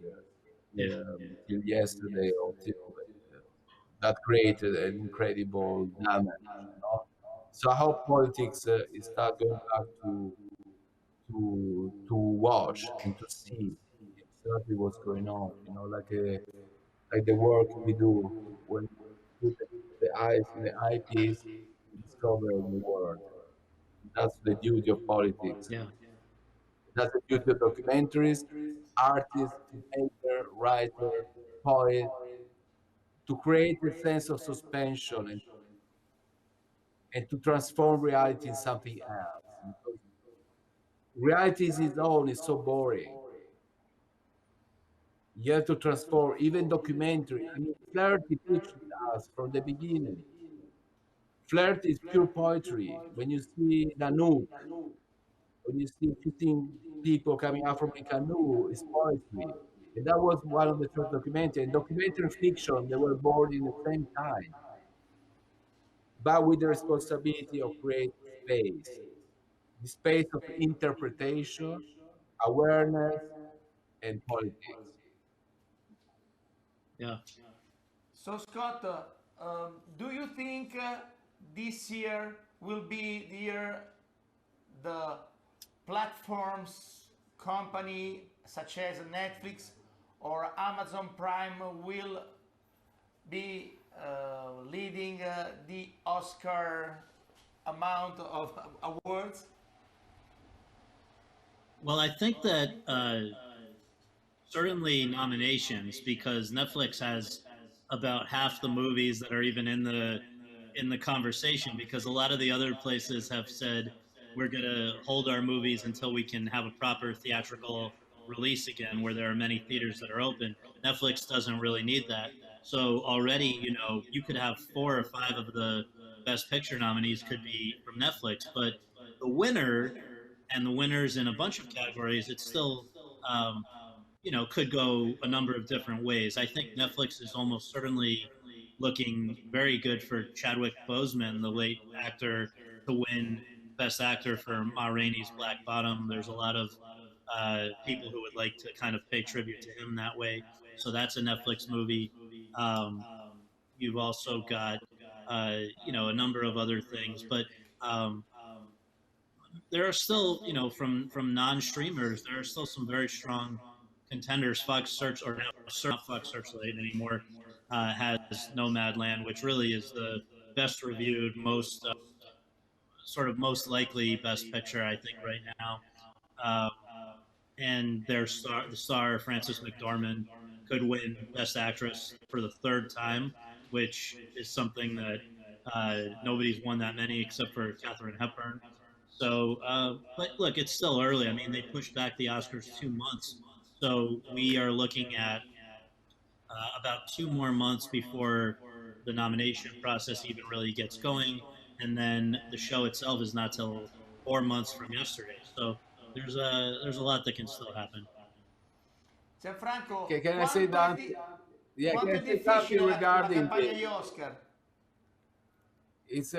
Speaker 3: Yeah.
Speaker 4: till yesterday or till that created an incredible damage. So I hope politics is start going back to watch and to see exactly what's going on. Like the work we do when we put the eyes in the eyepiece, we discover the world. That's the beauty of politics.
Speaker 3: Yeah.
Speaker 4: That's the beauty of documentaries, artists, filmmaker, writer, poet, to create a sense of suspension and to transform reality in something else. Because reality is its own is so boring. You have to transform even documentary. I mean, Flaherty teaches us from the beginning. Flirt is pure poetry. When you see Nanook, when you see 15 people coming out from a canoe, it's poetry. And that was one of the first documentary. And documentary fiction, they were born in the same time, but with the responsibility of creating space, the space of interpretation, awareness, and politics.
Speaker 3: Yeah.
Speaker 1: So Scott, do you think this year will be the year the platforms company such as Netflix or Amazon Prime will be leading the Oscar amount of awards?
Speaker 3: Well, I think that certainly nominations, because Netflix has about half the movies that are even in the conversation, because a lot of the other places have said we're going to hold our movies until we can have a proper theatrical release again, where there are many theaters that are open. Netflix doesn't really need that. So already, you could have 4 or 5 of the best picture nominees could be from Netflix, but the winner and the winners in a bunch of categories, it's still um, could go a number of different ways. I think Netflix is almost certainly looking very good for Chadwick Boseman, the late actor, to win Best Actor for Ma Rainey's Black Bottom. There's a lot of people who would like to kind of pay tribute to him that way. So that's a Netflix movie. Um, you've also got, a number of other things, but um, there are still, from non-streamers, there are still some very strong contenders. Fox Search, or now not Fox Searchlight anymore, has Nomadland, which really is the best reviewed, most sort of most likely best picture, I think, right now. Um, and the star Frances McDormand could win Best Actress for the third time, which is something that nobody's won that many except for Katharine Hepburn. So, but look, it's still early. I mean, they pushed back the Oscars 2 months, so we are looking at about 2 more months before the nomination process even really gets going, and then the show itself is not till 4 months from yesterday. So there's a lot that can still happen.
Speaker 1: Gianfranco,
Speaker 4: Can I say that? Yeah, can
Speaker 1: quanto
Speaker 4: I
Speaker 1: è
Speaker 4: say something
Speaker 1: difficile la
Speaker 4: regarding
Speaker 1: campagna agli Oscar?
Speaker 4: it's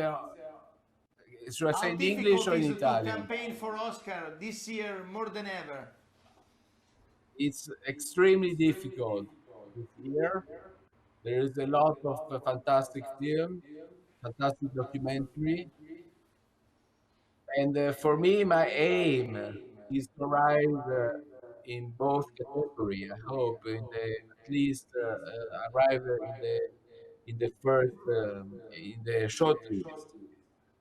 Speaker 4: should I say
Speaker 1: How
Speaker 4: in English
Speaker 1: difficult
Speaker 4: or in
Speaker 1: is it to
Speaker 4: Italian?
Speaker 1: campaign for Oscar this year more than ever?
Speaker 4: It's extremely difficult this year. There is a lot of fantastic film, fantastic documentary, and for me, my aim is to rise in both category. I hope at least arrive in the first in the short list,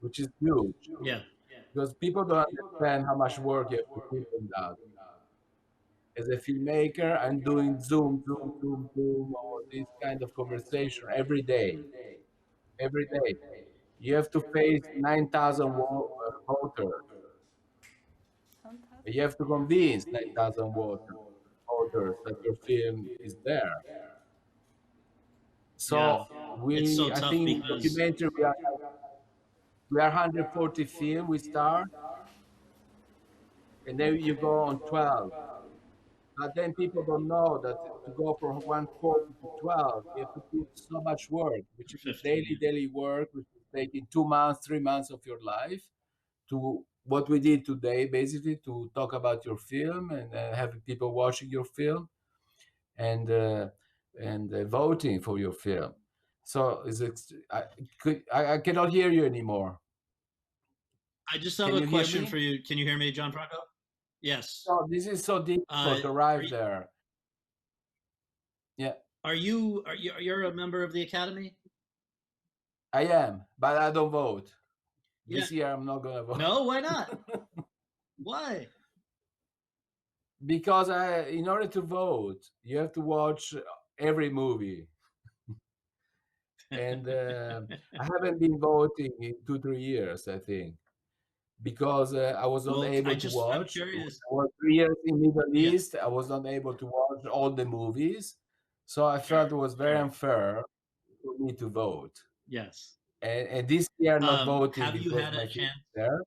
Speaker 4: which is huge
Speaker 3: Yeah,
Speaker 4: because people don't understand how much work you have to put in that. As a filmmaker, I'm doing Zoom, Zoom, Zoom, Zoom, or this kind of conversation every day. Every day, you have to face 9,000 voters. You have to convince 9,000 voters that your film is there.
Speaker 3: yeah.
Speaker 4: So
Speaker 3: It's so
Speaker 4: I
Speaker 3: tough
Speaker 4: think
Speaker 3: because
Speaker 4: documentary, we are 140 film. We start, and then you go on 12. But then people don't know that to go from 140 to 12, you have to put so much work, which is
Speaker 3: 15.
Speaker 4: daily work, which is taking 2 months, 3 months of your life to what we did today, basically to talk about your film and have people watching your film and voting for your film. So I cannot hear you anymore.
Speaker 3: I just have
Speaker 4: Can
Speaker 3: a
Speaker 4: you hear
Speaker 3: question
Speaker 4: me?
Speaker 3: for you. Can you hear me, Gianfranco? Yes.
Speaker 4: Oh, this is so difficult to
Speaker 3: Are
Speaker 4: arrive
Speaker 3: you,
Speaker 4: there. Yeah,
Speaker 3: you're a member of the Academy?
Speaker 4: I am, but I don't vote.
Speaker 3: Yeah.
Speaker 4: This year I'm not gonna vote.
Speaker 3: No, why not? Why?
Speaker 4: Because in order to vote, you have to watch every movie, and I haven't been voting in 2 3 years, I think, because I was not
Speaker 3: Well,
Speaker 4: able to
Speaker 3: I'm
Speaker 4: watch. I
Speaker 3: curious.
Speaker 4: was 3 years in Middle
Speaker 3: Yeah,
Speaker 4: East. I was not able to watch all the movies, so I felt
Speaker 3: sure,
Speaker 4: it was very
Speaker 3: sure.
Speaker 4: unfair for me to vote.
Speaker 3: Yes.
Speaker 4: And this year, not voting
Speaker 3: Have you
Speaker 4: because
Speaker 3: had a
Speaker 4: my film
Speaker 3: chance?
Speaker 4: is there.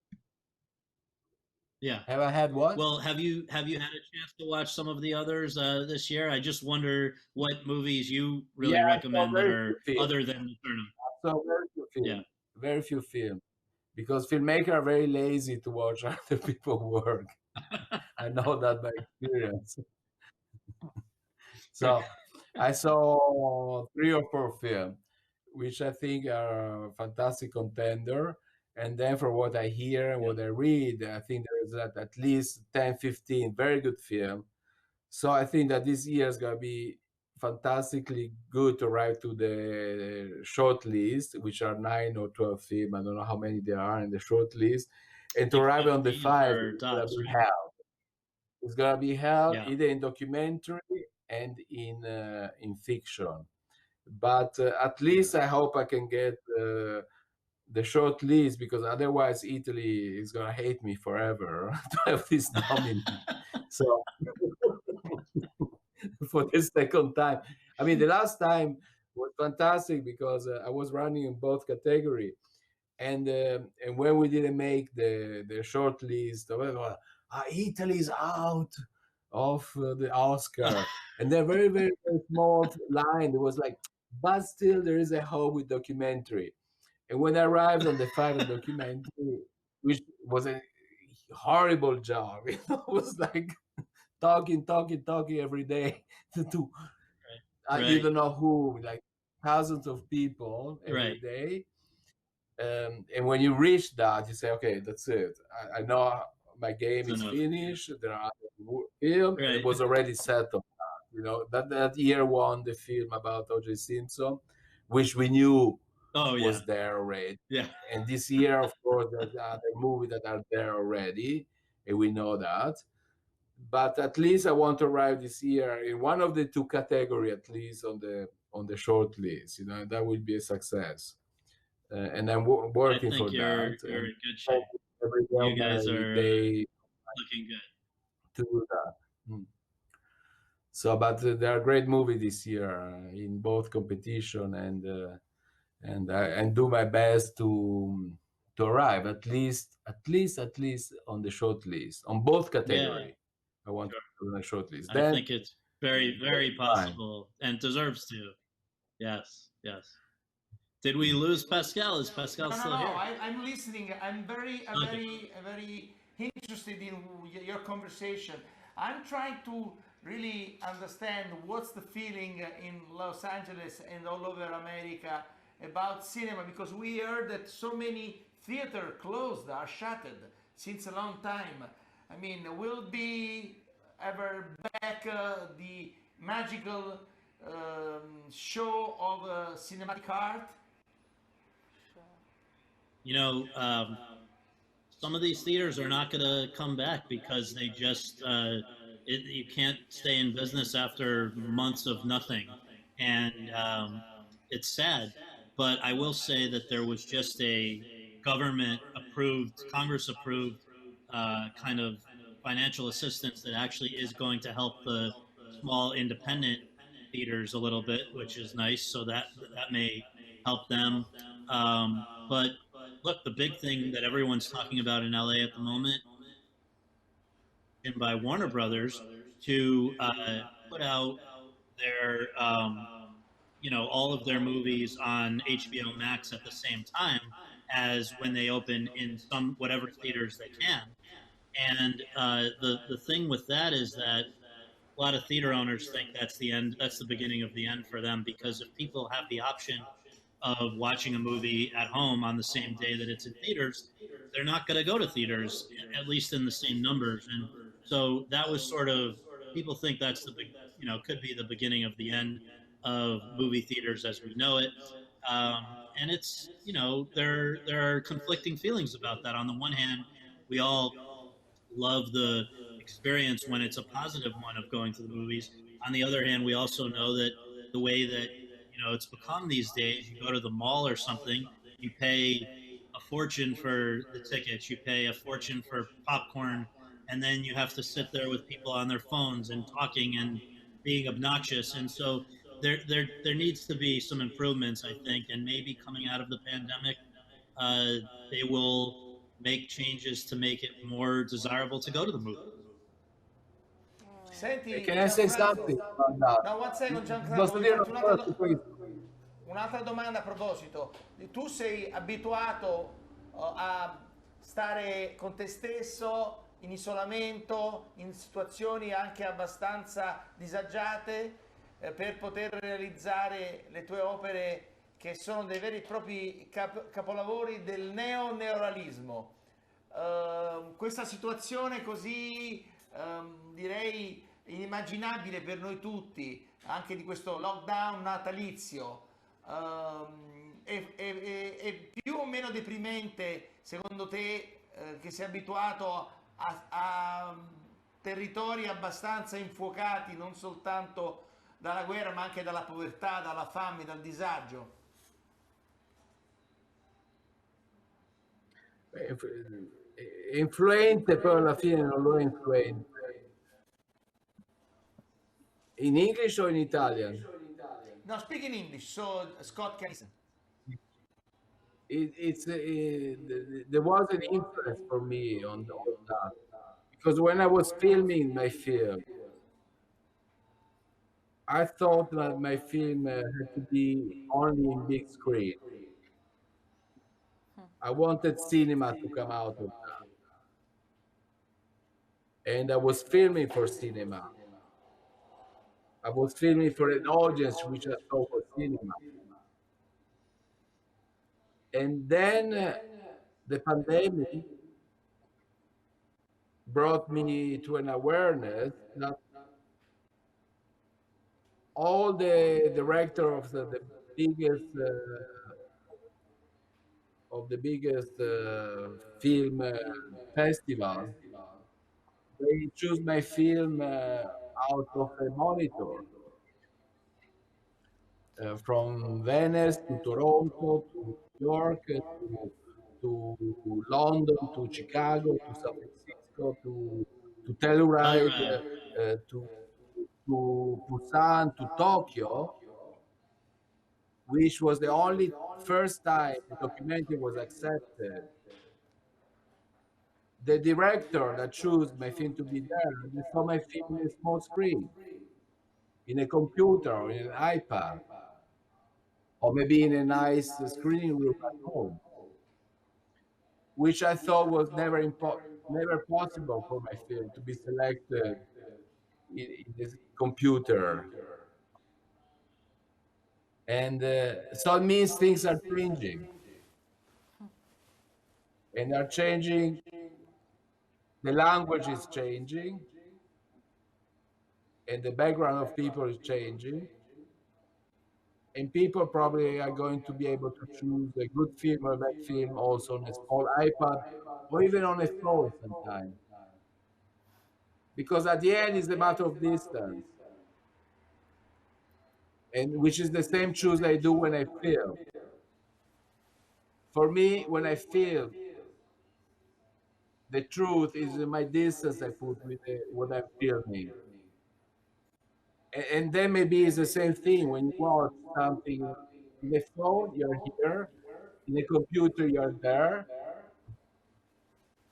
Speaker 3: Yeah.
Speaker 4: Have I had what?
Speaker 3: Well, have you had a chance to watch some of the others this year? I just wonder what movies you
Speaker 4: Yeah,
Speaker 3: really
Speaker 4: I saw
Speaker 3: recommend that
Speaker 4: very few
Speaker 3: are
Speaker 4: films.
Speaker 3: other than Notturno.
Speaker 4: I saw very few
Speaker 3: Yeah.
Speaker 4: films. Very few films. Because filmmakers are very lazy to watch other people work. I know that by experience.
Speaker 3: Right.
Speaker 4: So I saw 3 or 4 films, which I think are a fantastic contender. And then from what I hear and
Speaker 3: Yeah.
Speaker 4: what I read, I think there's at least 10, 15 very good films. So I think that this year is going to be fantastically good to arrive to the short list, which are 9 or 12 films. I don't know how many there are in the short list. And to
Speaker 3: Like
Speaker 4: arrive on the
Speaker 3: 15
Speaker 4: five
Speaker 3: for
Speaker 4: is going to
Speaker 3: docs,
Speaker 4: be
Speaker 3: right?
Speaker 4: hell. It's going to be hell
Speaker 3: Yeah.
Speaker 4: either in documentary and in fiction. But at least I hope I can get the short list, because otherwise Italy is going to hate me forever to have this nominee. So for the second time. I mean, the last time was fantastic because I was running in both category, and when we didn't make the short list, Italy's out of the Oscar, and they're very, very, very small line. It was like, but still there is a hope with documentary. And when I arrived on the final documentary, which was a horrible job, it was like talking every day to you
Speaker 3: Right.
Speaker 4: don't know who, like thousands of people every
Speaker 3: Right.
Speaker 4: day. And when you reach that, you say, okay, that's it. I know my game
Speaker 3: It's
Speaker 4: is
Speaker 3: enough. Yeah.
Speaker 4: finished. There are film, and it
Speaker 3: Right.
Speaker 4: was already settled. You know that year won the film about O.J. Simpson, which we knew
Speaker 3: Oh yeah.
Speaker 4: was there already.
Speaker 3: Yeah.
Speaker 4: And this year, of course, there's other movies that are there already, and we know that. But at least I want to arrive this year in one of the two category, at least on the short list. You know, that will be a success, and I'm
Speaker 3: I
Speaker 4: working
Speaker 3: think
Speaker 4: for that,
Speaker 3: you're
Speaker 4: and
Speaker 3: in good shape.
Speaker 4: focus every day
Speaker 3: You
Speaker 4: on
Speaker 3: guys
Speaker 4: my
Speaker 3: are
Speaker 4: day
Speaker 3: looking good.
Speaker 4: to do that. Mm. So, but there are great movies this year in both competition and do my best to arrive at least on the short list on both
Speaker 3: Yeah.
Speaker 4: category. I want to
Speaker 3: Sure.
Speaker 4: do a short list.
Speaker 3: I
Speaker 4: Then
Speaker 3: think it's very, very
Speaker 4: fine.
Speaker 3: possible and deserves to. Yes. Yes. Did we lose Pascal? Is Pascal
Speaker 1: No, no,
Speaker 3: still
Speaker 1: no.
Speaker 3: here?
Speaker 1: I'm listening.
Speaker 3: Okay.
Speaker 1: I'm very interested in your conversation. I'm trying to really understand what's the feeling in Los Angeles and all over America about cinema, because we heard that so many theater closed, are shuttered since a long time. I mean, will be ever back the magical show of cinematic art?
Speaker 3: You know, some of these theaters are not going to come back because they just you can't stay in business after months of nothing, and it's sad. But I will say that there was just a government approved, Congress approved kind of financial assistance that actually is going to help the small independent theaters a little bit, which is nice. So that may help them. But look, the big thing that everyone's talking about in LA at the moment, and by Warner Brothers, to put out their, all of their movies on HBO Max at the same time as when they open in some whatever theaters they can. And the thing with that is that a lot of theater owners think that's the end, that's the beginning of the end for them, because if people have the option of watching a movie at home on the same day that it's in theaters, they're not going to go to theaters, at least in the same numbers. And so that was sort of, people think that's the big, could be the beginning of the end of movie theaters as we know it. And it's, there are conflicting feelings about that. On the one hand, we all love the experience when it's a positive one of going to the movies. On the other hand, we also know that the way that it's become these days, you go to the mall or something, you pay a fortune for the tickets, you pay a fortune for popcorn, and then you have to sit there with people on their phones and talking and being obnoxious. And so there needs to be some improvements, I think, and maybe coming out of the pandemic, they will make changes to make it more desirable to go to the movie.
Speaker 1: Senti,
Speaker 4: Can I say something
Speaker 1: Gianfranco,
Speaker 4: about that?
Speaker 1: no, one second, Gianfranco,
Speaker 4: Posso
Speaker 1: voglio
Speaker 4: dire
Speaker 1: farti
Speaker 4: una cosa su questo?
Speaker 1: un'altra domanda a proposito. Tu sei abituato a stare con te stesso in isolamento, in situazioni anche abbastanza disagiate, per poter realizzare le tue opere che sono dei veri e propri capolavori del neorealismo. Questa situazione così, direi, inimmaginabile per noi tutti, anche di questo lockdown natalizio, è più o meno deprimente secondo te, che sei abituato a territori abbastanza infuocati non soltanto dalla guerra ma anche dalla povertà, dalla fame, dal disagio?
Speaker 4: È influente, però alla fine non lo è influente. In English or in Italian?
Speaker 1: No, speak in English so Scott can listen.
Speaker 4: There was an influence for me on that, because when I was filming my film, I thought that my film had to be only in big screen. I wanted cinema to come out of that, and I was filming for cinema. I was filming for an audience which I thought was cinema. And then the pandemic brought me to an awareness that all the director of the biggest film festival, they choose my film out of a monitor. From Venice to Toronto to New York to London to Chicago to San Francisco to Telluride to Busan to Tokyo, which was the only first time the documentary was accepted. The director that chose my film to be there, they saw my film in a small screen, in a computer or in an iPad, or maybe in a nice screening room at home, which I thought was never possible for my film to be selected in this computer. And so it means things are changing. And they're changing, the language is changing, and the background of people is changing. And people probably are going to be able to choose a good film or a bad film also on a small iPad or even on a phone sometimes. Because at the end, it's a matter of distance. And which is the same choice I do when I film. For me, when I film, the truth is my distance I put with what I'm filming. And then maybe it's the same thing when you watch something in the phone, you're here, in a computer, you're there,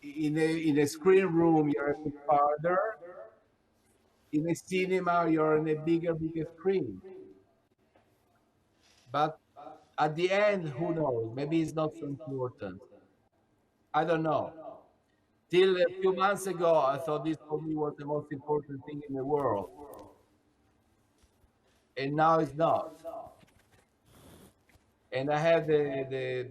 Speaker 4: in a screen room, you're a bit farther, in a cinema, you're on a bigger screen. But at the end, who knows? Maybe it's not so important. I don't know. Till a few months ago, I thought this for me was the most important thing in the world. And now it's not. And I had the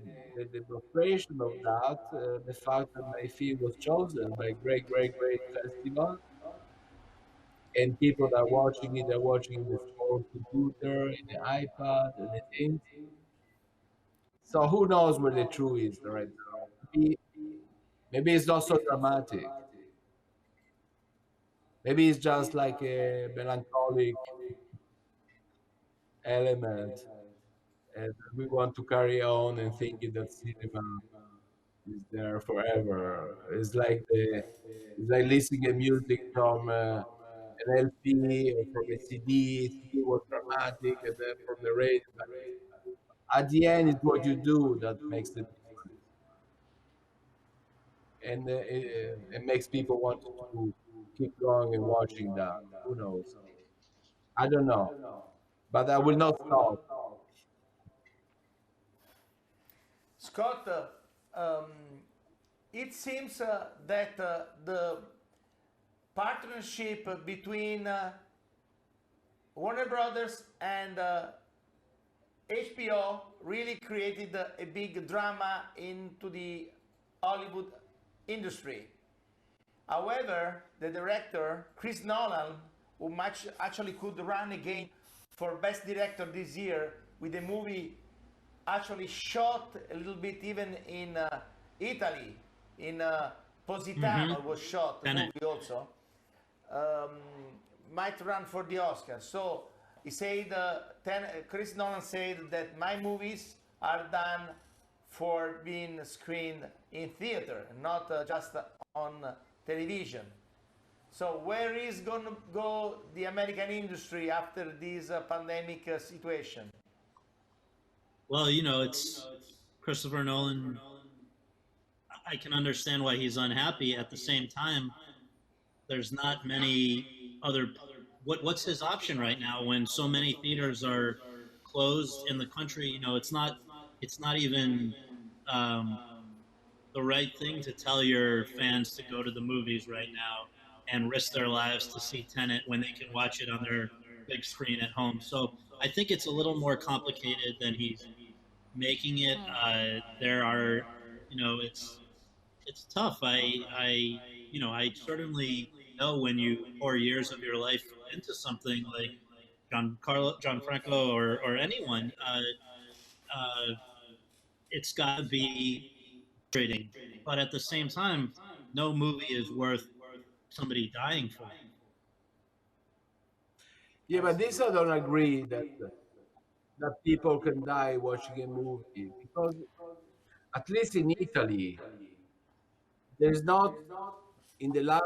Speaker 4: demonstration of that, the fact that my film was chosen by a great, great, great festival, and people that are watching it, they're watching in the phone, computer, in the iPad, and the things. So who knows where the truth is right now? Maybe it's not so dramatic. Maybe it's just like a melancholic element, and we want to carry on and thinking that cinema is there forever. It's like listening to music from an LP or from a CD. CD was dramatic, and then from the radio. But at the end, it's what you do that makes the difference, and it makes people want to keep going and watching that. Who knows? I don't know, but I will not stop.
Speaker 1: Scott, um, it seems that the partnership between Warner Brothers and HBO really created a big drama into the Hollywood industry. However, the director, Chris Nolan, who much actually could run again for Best Director this year with a movie actually shot a little bit even in Italy, in Positano was shot, the movie also, um, might run for the Oscar. So he said, Chris Nolan said that my movies are done for being screened in theater, not just on television. So where is going to go the American industry after this pandemic situation?
Speaker 3: Well, you know, it's Christopher Nolan. I can understand why he's unhappy. At the same time, there's not many other. What's his option right now when so many theaters are closed in the country? You know, it's not even the right thing to tell your fans to go to the movies right now and risk their lives to see Tenet when they can watch it on their big screen at home. So I think it's a little more complicated than he's making it. There are, you know, it's tough. I certainly know when you pour years of your life into something like Gianfranco, or anyone, uh, it's got to be frustrating. But at the same time, no movie is worth somebody dying for.
Speaker 4: Yeah, but this I don't agree that people can die watching a movie, because at least in Italy, there's not, in the last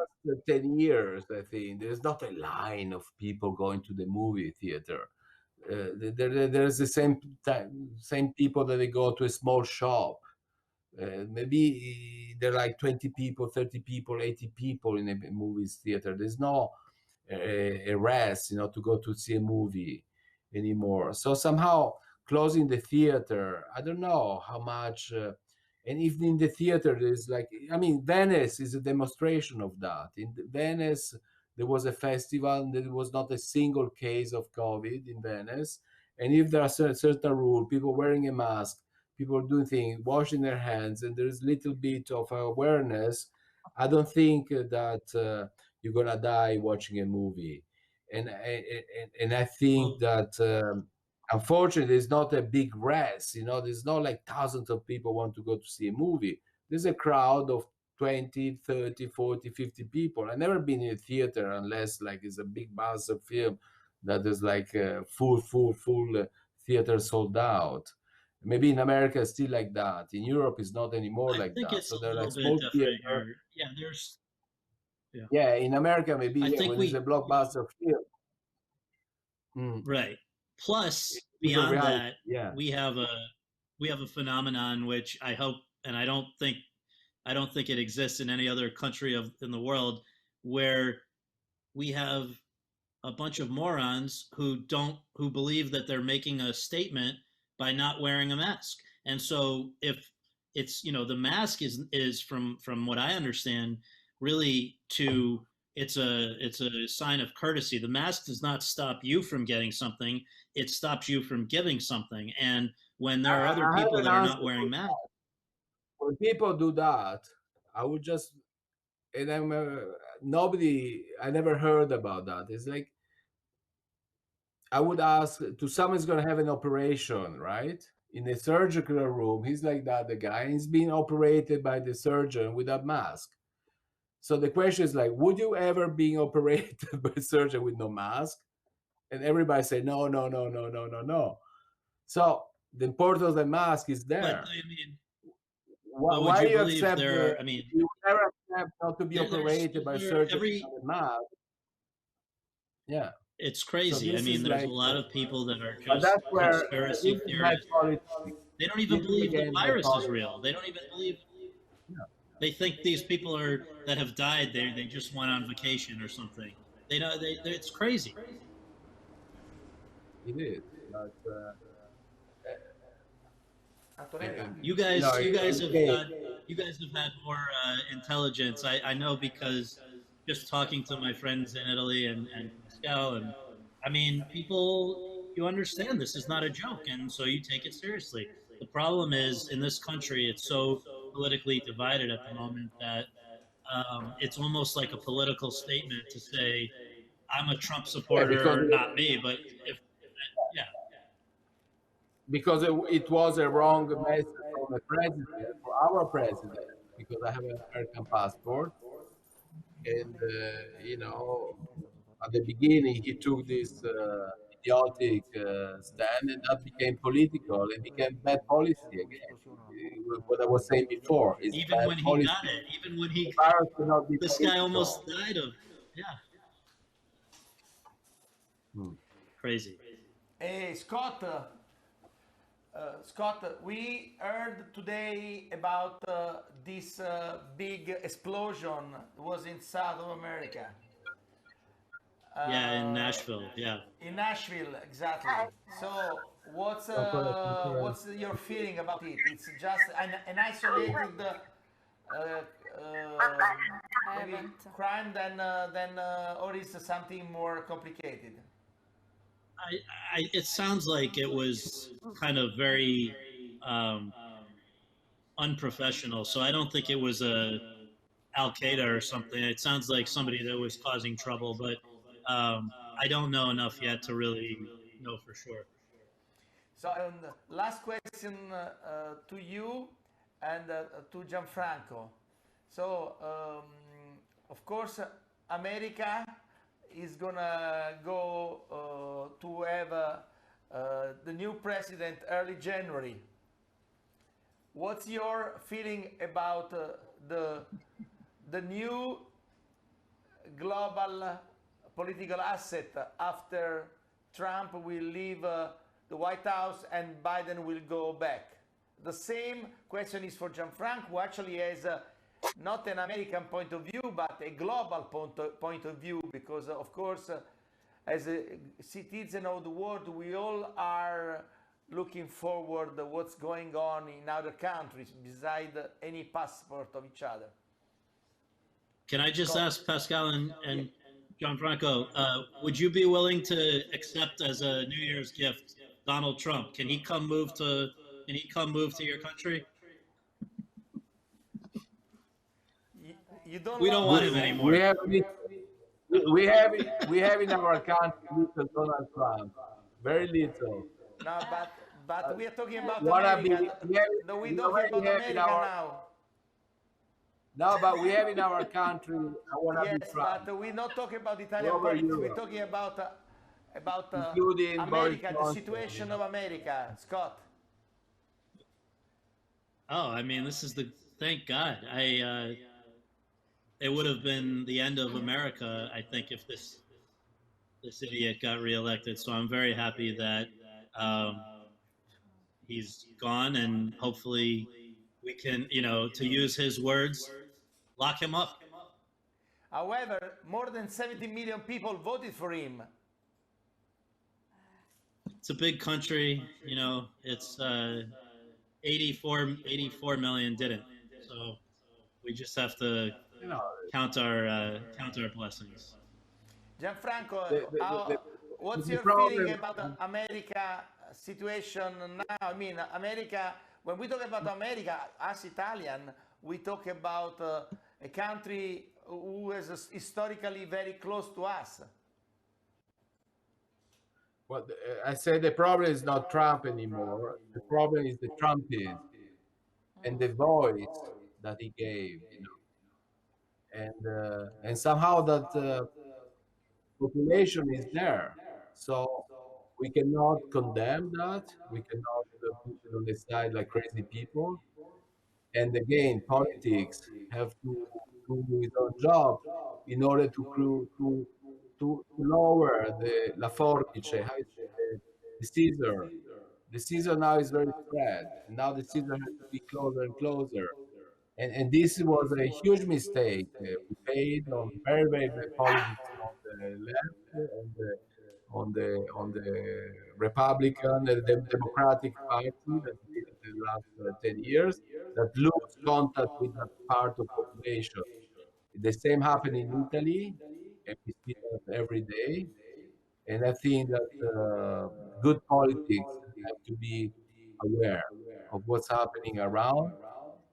Speaker 4: 10 years, I think, there's not a line of people going to the movie theater. There's the same people that they go to a small shop. Maybe there are like 20 people, 30 people, 80 people in a movies theater. There's no a rest, to go to see a movie anymore. So somehow closing the theater, I don't know how much. And even in the theater, there's like, I mean, Venice is a demonstration of that. In Venice, there was a festival, and there was not a single case of COVID in Venice. And if there are certain rules, people wearing a mask, people doing things, washing their hands, and there's a little bit of awareness, I don't think that you're gonna die watching a movie. And I think
Speaker 3: Well,
Speaker 4: that unfortunately there's not a big rest. There's not like thousands of people want to go to see a movie. There's a crowd of 20, 30, 40, 50 people. I've never been in a theater unless like it's a big massive film that is like full theater sold out. Maybe in America it's still like that. In Europe it's not anymore
Speaker 3: I
Speaker 4: like
Speaker 3: think
Speaker 4: that.
Speaker 3: it's
Speaker 4: So
Speaker 3: a
Speaker 4: they're like
Speaker 3: little bit
Speaker 4: small
Speaker 3: different
Speaker 4: theater.
Speaker 3: here. Yeah, yeah.
Speaker 4: Yeah, in America maybe,
Speaker 3: I
Speaker 4: yeah,
Speaker 3: think
Speaker 4: when it's a blockbuster film. Mm.
Speaker 3: right. Plus,
Speaker 4: Different
Speaker 3: beyond
Speaker 4: reality.
Speaker 3: that,
Speaker 4: Yeah.
Speaker 3: we have a phenomenon which I hope, and I don't think it exists in any other country in the world, where we have a bunch of morons who believe that they're making a statement by not wearing a mask. And so if it's, the mask is from what I understand, really it's a sign of courtesy. The mask does not stop you from getting something, it stops you from giving something. And when there are other
Speaker 4: I have
Speaker 3: people
Speaker 4: an
Speaker 3: that are
Speaker 4: answer
Speaker 3: not wearing
Speaker 4: for
Speaker 3: masks.
Speaker 4: that. When people do that, I would just, and I never heard about that. It's like, I would ask to someone's going to have an operation, right? In a surgical room, he's like that, the guy, and he's being operated by the surgeon with a mask. So the question is like, would you ever being operated by a surgeon with no mask? And everybody say, no, no, no, no, no, no, no. So the importance of the mask is there.
Speaker 3: But I mean, would
Speaker 4: Why
Speaker 3: you
Speaker 4: you
Speaker 3: believe
Speaker 4: accept
Speaker 3: there? I mean,
Speaker 4: you never accept not to be
Speaker 3: there's
Speaker 4: operated by a
Speaker 3: there
Speaker 4: surgeon without a mask? Yeah.
Speaker 3: it's
Speaker 4: So
Speaker 3: crazy. I
Speaker 4: this
Speaker 3: mean,
Speaker 4: is
Speaker 3: there's a
Speaker 4: like,
Speaker 3: lot of people that are
Speaker 4: but
Speaker 3: just
Speaker 4: that's where
Speaker 3: conspiracy
Speaker 4: this is bad
Speaker 3: theorists.
Speaker 4: politics.
Speaker 3: They don't even
Speaker 4: This is
Speaker 3: believe the
Speaker 4: again bad
Speaker 3: virus is
Speaker 4: politics.
Speaker 3: real. They don't even believe.
Speaker 4: Yeah,
Speaker 3: They think these people are that have died. They just went on vacation or something. They know it's crazy.
Speaker 4: it is. But
Speaker 1: Antonella.
Speaker 3: You guys have had more intelligence. I know because just talking to my friends in Italy and Pascal, and I mean, people, you understand this is not a joke, and so you take it seriously. The problem is in this country, it's so politically divided at the moment that it's almost like a political statement to say I'm a Trump
Speaker 4: yeah, because
Speaker 3: supporter, not me, but if yeah.
Speaker 4: it was a wrong message from the president, for our president, because I have an American passport, and at the beginning he took this idiotic stand, and that became political and became bad policy again. What I was saying before is
Speaker 3: Even
Speaker 4: bad
Speaker 3: when he got
Speaker 4: policy.
Speaker 3: it, even when
Speaker 4: The
Speaker 3: he,
Speaker 4: virus cannot be
Speaker 3: this guy
Speaker 4: political.
Speaker 3: almost died of, yeah,
Speaker 4: Hmm.
Speaker 3: crazy.
Speaker 1: Hey, Scott, we heard today about this big explosion was in South America.
Speaker 3: Yeah, in Nashville, yeah.
Speaker 1: In Nashville, exactly. So, what's your feeling about it? It's just an isolated maybe
Speaker 2: Event.
Speaker 1: crime, or is it something more complicated?
Speaker 3: It sounds like it was kind of very unprofessional. So I don't think it was a Al Qaeda or something. It sounds like somebody that was causing trouble, but I don't know enough yet to really know for sure.
Speaker 1: So, last question to you and to Gianfranco. So, of course, America is gonna go to have the new president early January. What's your feeling about the new global political asset after Trump will leave the White House and Biden will go back? The same question is for Gianfranco, who actually has not an American point of view, but a global point of view, because of course, as a citizen of the world, we all are looking forward to what's going on in other countries beside any passport of each other.
Speaker 3: Can I just ask Pascal and Gianfranco, would you be willing to accept as a New Year's gift Donald Trump? Can he come move to your country?
Speaker 1: You don't
Speaker 3: We don't
Speaker 1: love
Speaker 3: want
Speaker 1: us,
Speaker 3: him
Speaker 1: eh?
Speaker 3: anymore.
Speaker 4: We have in our country little Donald Trump, very little.
Speaker 1: No, but we are talking about
Speaker 4: Wanna be,
Speaker 1: America. No, we're
Speaker 4: we
Speaker 1: talking
Speaker 4: already
Speaker 1: about
Speaker 4: have in
Speaker 1: America
Speaker 4: our
Speaker 1: now.
Speaker 4: no, but we have in our country. I wanna be
Speaker 1: Yes,
Speaker 4: Trump,
Speaker 1: but we're not talking about
Speaker 4: all
Speaker 1: Italian
Speaker 4: over
Speaker 1: politics. We're
Speaker 4: Europe,
Speaker 1: talking about
Speaker 4: including Boris
Speaker 1: America, the
Speaker 4: Johnson.
Speaker 1: situation of America, Scott.
Speaker 3: Oh, I mean, this is the thank God. It would have been the end of America, I think, if this idiot got reelected. So I'm very happy that he's gone, and hopefully we can, to use his words, lock him up.
Speaker 1: However, more than 70 million people voted for him.
Speaker 3: It's a big country, it's 84 million didn't. So we just have to
Speaker 4: You know,
Speaker 3: count our blessings.
Speaker 1: Gianfranco,
Speaker 4: the, the, the,
Speaker 1: what's
Speaker 4: the
Speaker 1: your feeling
Speaker 4: problem.
Speaker 1: about America situation now. I mean, America, when we talk about America, as Italian, we talk about a country who is historically very close to us.
Speaker 4: Well, I say the problem is not Trump anymore. The problem is the Trumpism and the voice that he gave, and somehow that population is there. So we cannot condemn that. We cannot put it on the side like crazy people. And again, politics have to do its own job in order to lower the la forbice, how is it, the Caesar. The Caesar now is very spread, and now the Caesar has to be closer and closer. And this was a huge mistake. We paid on very, very bad politics on the left, on the Republican, the Democratic Party that did in the last 10 years, that lose contact with that part of population. The same happened in Italy, and we see that every day. And I think that good politics have to be aware of what's happening around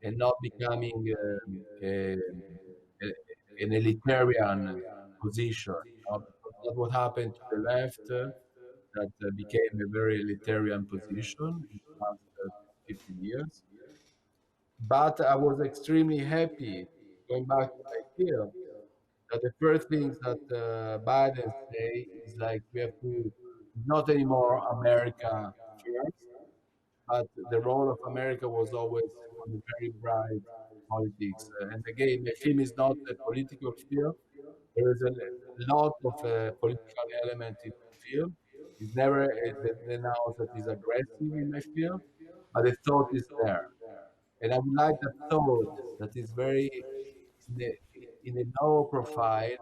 Speaker 4: and not becoming an elitarian position. Because that's what happened to the left, that became a very elitarian position in the last 15 years. But I was extremely happy, going back to my film, that the first things that Biden say is like we have to not anymore America first, but the role of America was always on the very bright politics. And again, the film is not a political film. There is a lot of political element in the film. It's never announced that it's aggressive in my film, but the thought is there. And I would like that thought that is very in a low profile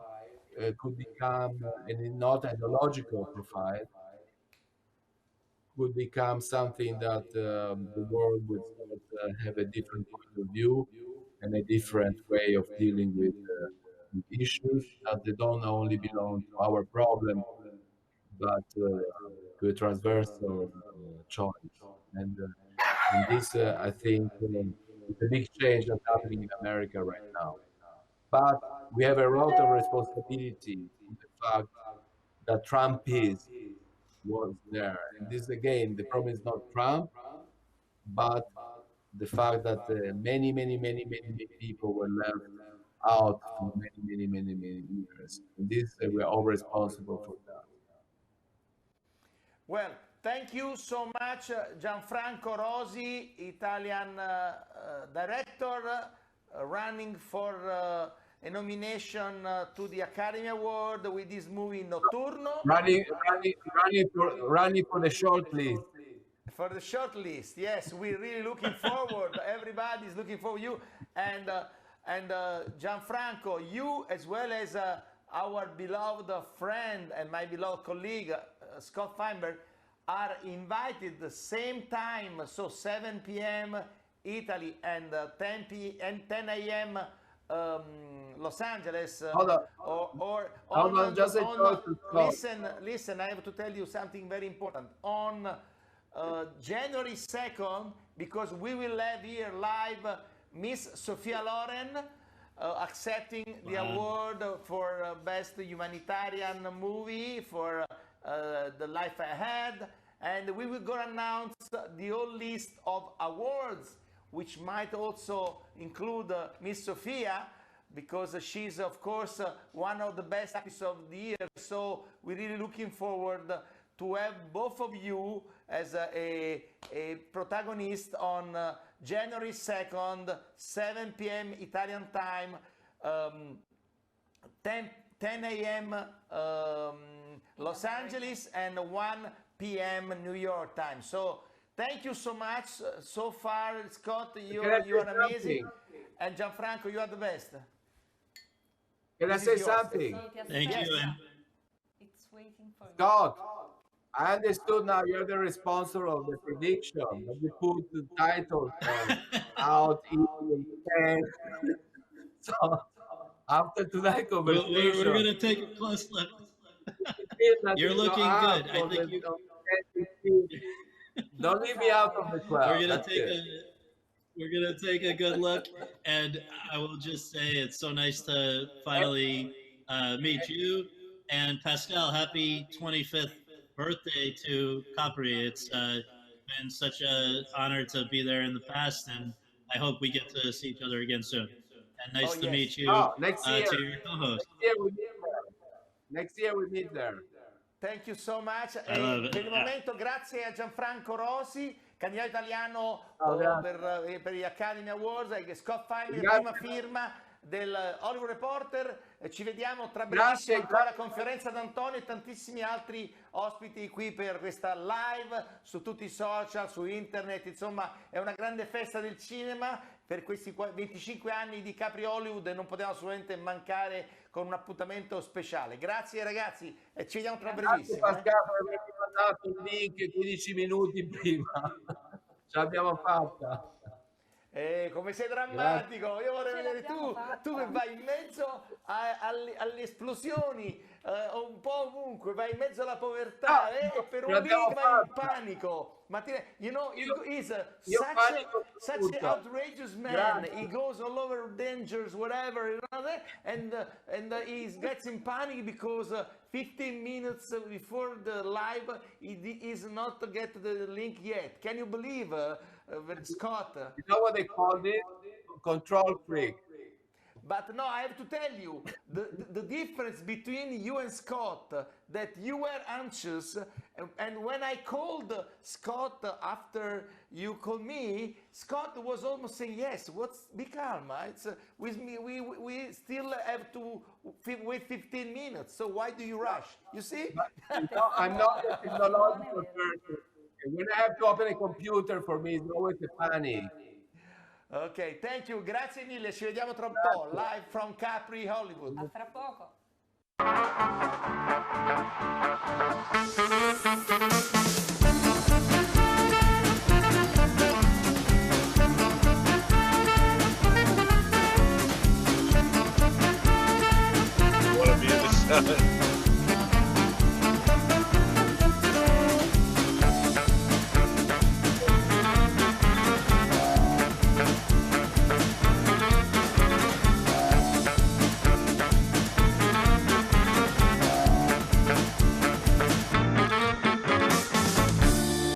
Speaker 4: could become, and in not ideological profile, would become something that the world would start have a different point of view and a different way of dealing with issues that they don't only belong to our problem, but to a transversal choice. And this, I think, is a big change that's happening in America right now. But we have a lot of responsibility in the fact that Trump was there. And this, again, the problem is not Trump, but the fact that many, many, many, many, many people were left out for many, many, many, many years. And this, we are all responsible for that.
Speaker 1: Well, thank you so much, Gianfranco Rosi, Italian director, running for a nomination to the Academy Award with this movie Notturno.
Speaker 4: Running for the short list.
Speaker 1: For the short list, yes, we're really looking forward. Everybody's looking for you, and Gianfranco, you as well as our beloved friend and my beloved colleague Scott Feinberg are invited the same time, so 7 p.m. Italy and 10 a.m. Los Angeles. Listen, I have to tell you something very important. On January 2nd, because we will have here live Miss Sophia Loren accepting the award for Best Humanitarian Movie for The Life Ahead, and we will go announce the whole list of awards, which might also include Miss Sophia, because she's of course one of the best actresses of the year. So we're really looking forward to have both of you as a protagonist on January 2nd, 7 p.m. Italian time, 10 a.m. Los Angeles, and 1 p.m. New York time. So thank you so much so far, Scott. You are amazing. And Gianfranco, you are the best.
Speaker 4: Can I say something?
Speaker 3: Thank you.
Speaker 2: It's waiting for you.
Speaker 4: Scott, I understood now you're the responsible of the prediction, but you put the titles out in the So after tonight conversation,
Speaker 3: we're going to take a close look. You're looking good. I think you.
Speaker 4: Don't leave me out of the crowd.
Speaker 3: We're gonna
Speaker 4: That's
Speaker 3: take
Speaker 4: it.
Speaker 3: we're gonna take a good look, and I will just say it's so nice to finally meet you. And Pascal, happy 25th birthday to Capri. It's been such an honor to be there in the past, and I hope we get to see each other again soon. And nice to meet you
Speaker 4: Oh, next year.
Speaker 3: to your co-host.
Speaker 4: Next year we meet there. Next year we meet there.
Speaker 1: Thank you so much.
Speaker 3: I love it.
Speaker 1: Per il momento grazie a Gianfranco Rosi, candidato italiano per gli Academy Awards, e Scott Feinberg, prima firma del Hollywood Reporter. Ci vediamo tra brevissimo ancora alla conferenza d'Antonio e tantissimi altri ospiti qui per questa live su tutti i social, su internet. Insomma, è una grande festa del cinema per questi 25 anni di Capri Hollywood e non potevamo assolutamente mancare con un appuntamento speciale. Grazie ragazzi e ci vediamo tra brevissimo.
Speaker 4: Grazie Pascal per avermi mandato il link 15 minuti prima. Ce l'abbiamo fatta.
Speaker 1: Come sei drammatico, io vorrei vedere tu che vai in mezzo alle esplosioni, un po' ovunque, vai in mezzo alla povertà e per un week vai in panico. You know, he's such an outrageous man. He goes all over dangers, whatever, you know, and he gets in panic because 15 minutes before the live, he is not to get the link yet. Can you believe, Scott?
Speaker 4: You know what they called it? Control freak.
Speaker 1: But no, I have to tell you, the difference between you and Scott, that you were anxious, and when I called Scott after you called me, Scott was almost saying, yes, be calm, it's, with me, we still have to wait 15 minutes, so why do you rush? You see?
Speaker 4: No, I'm not a technological person. When I have to open a computer, for me, it's always a panic.
Speaker 1: Ok, thank you, grazie mille, ci vediamo tra un po', live from Capri Hollywood.
Speaker 2: A fra poco.
Speaker 5: Want to be in the sun.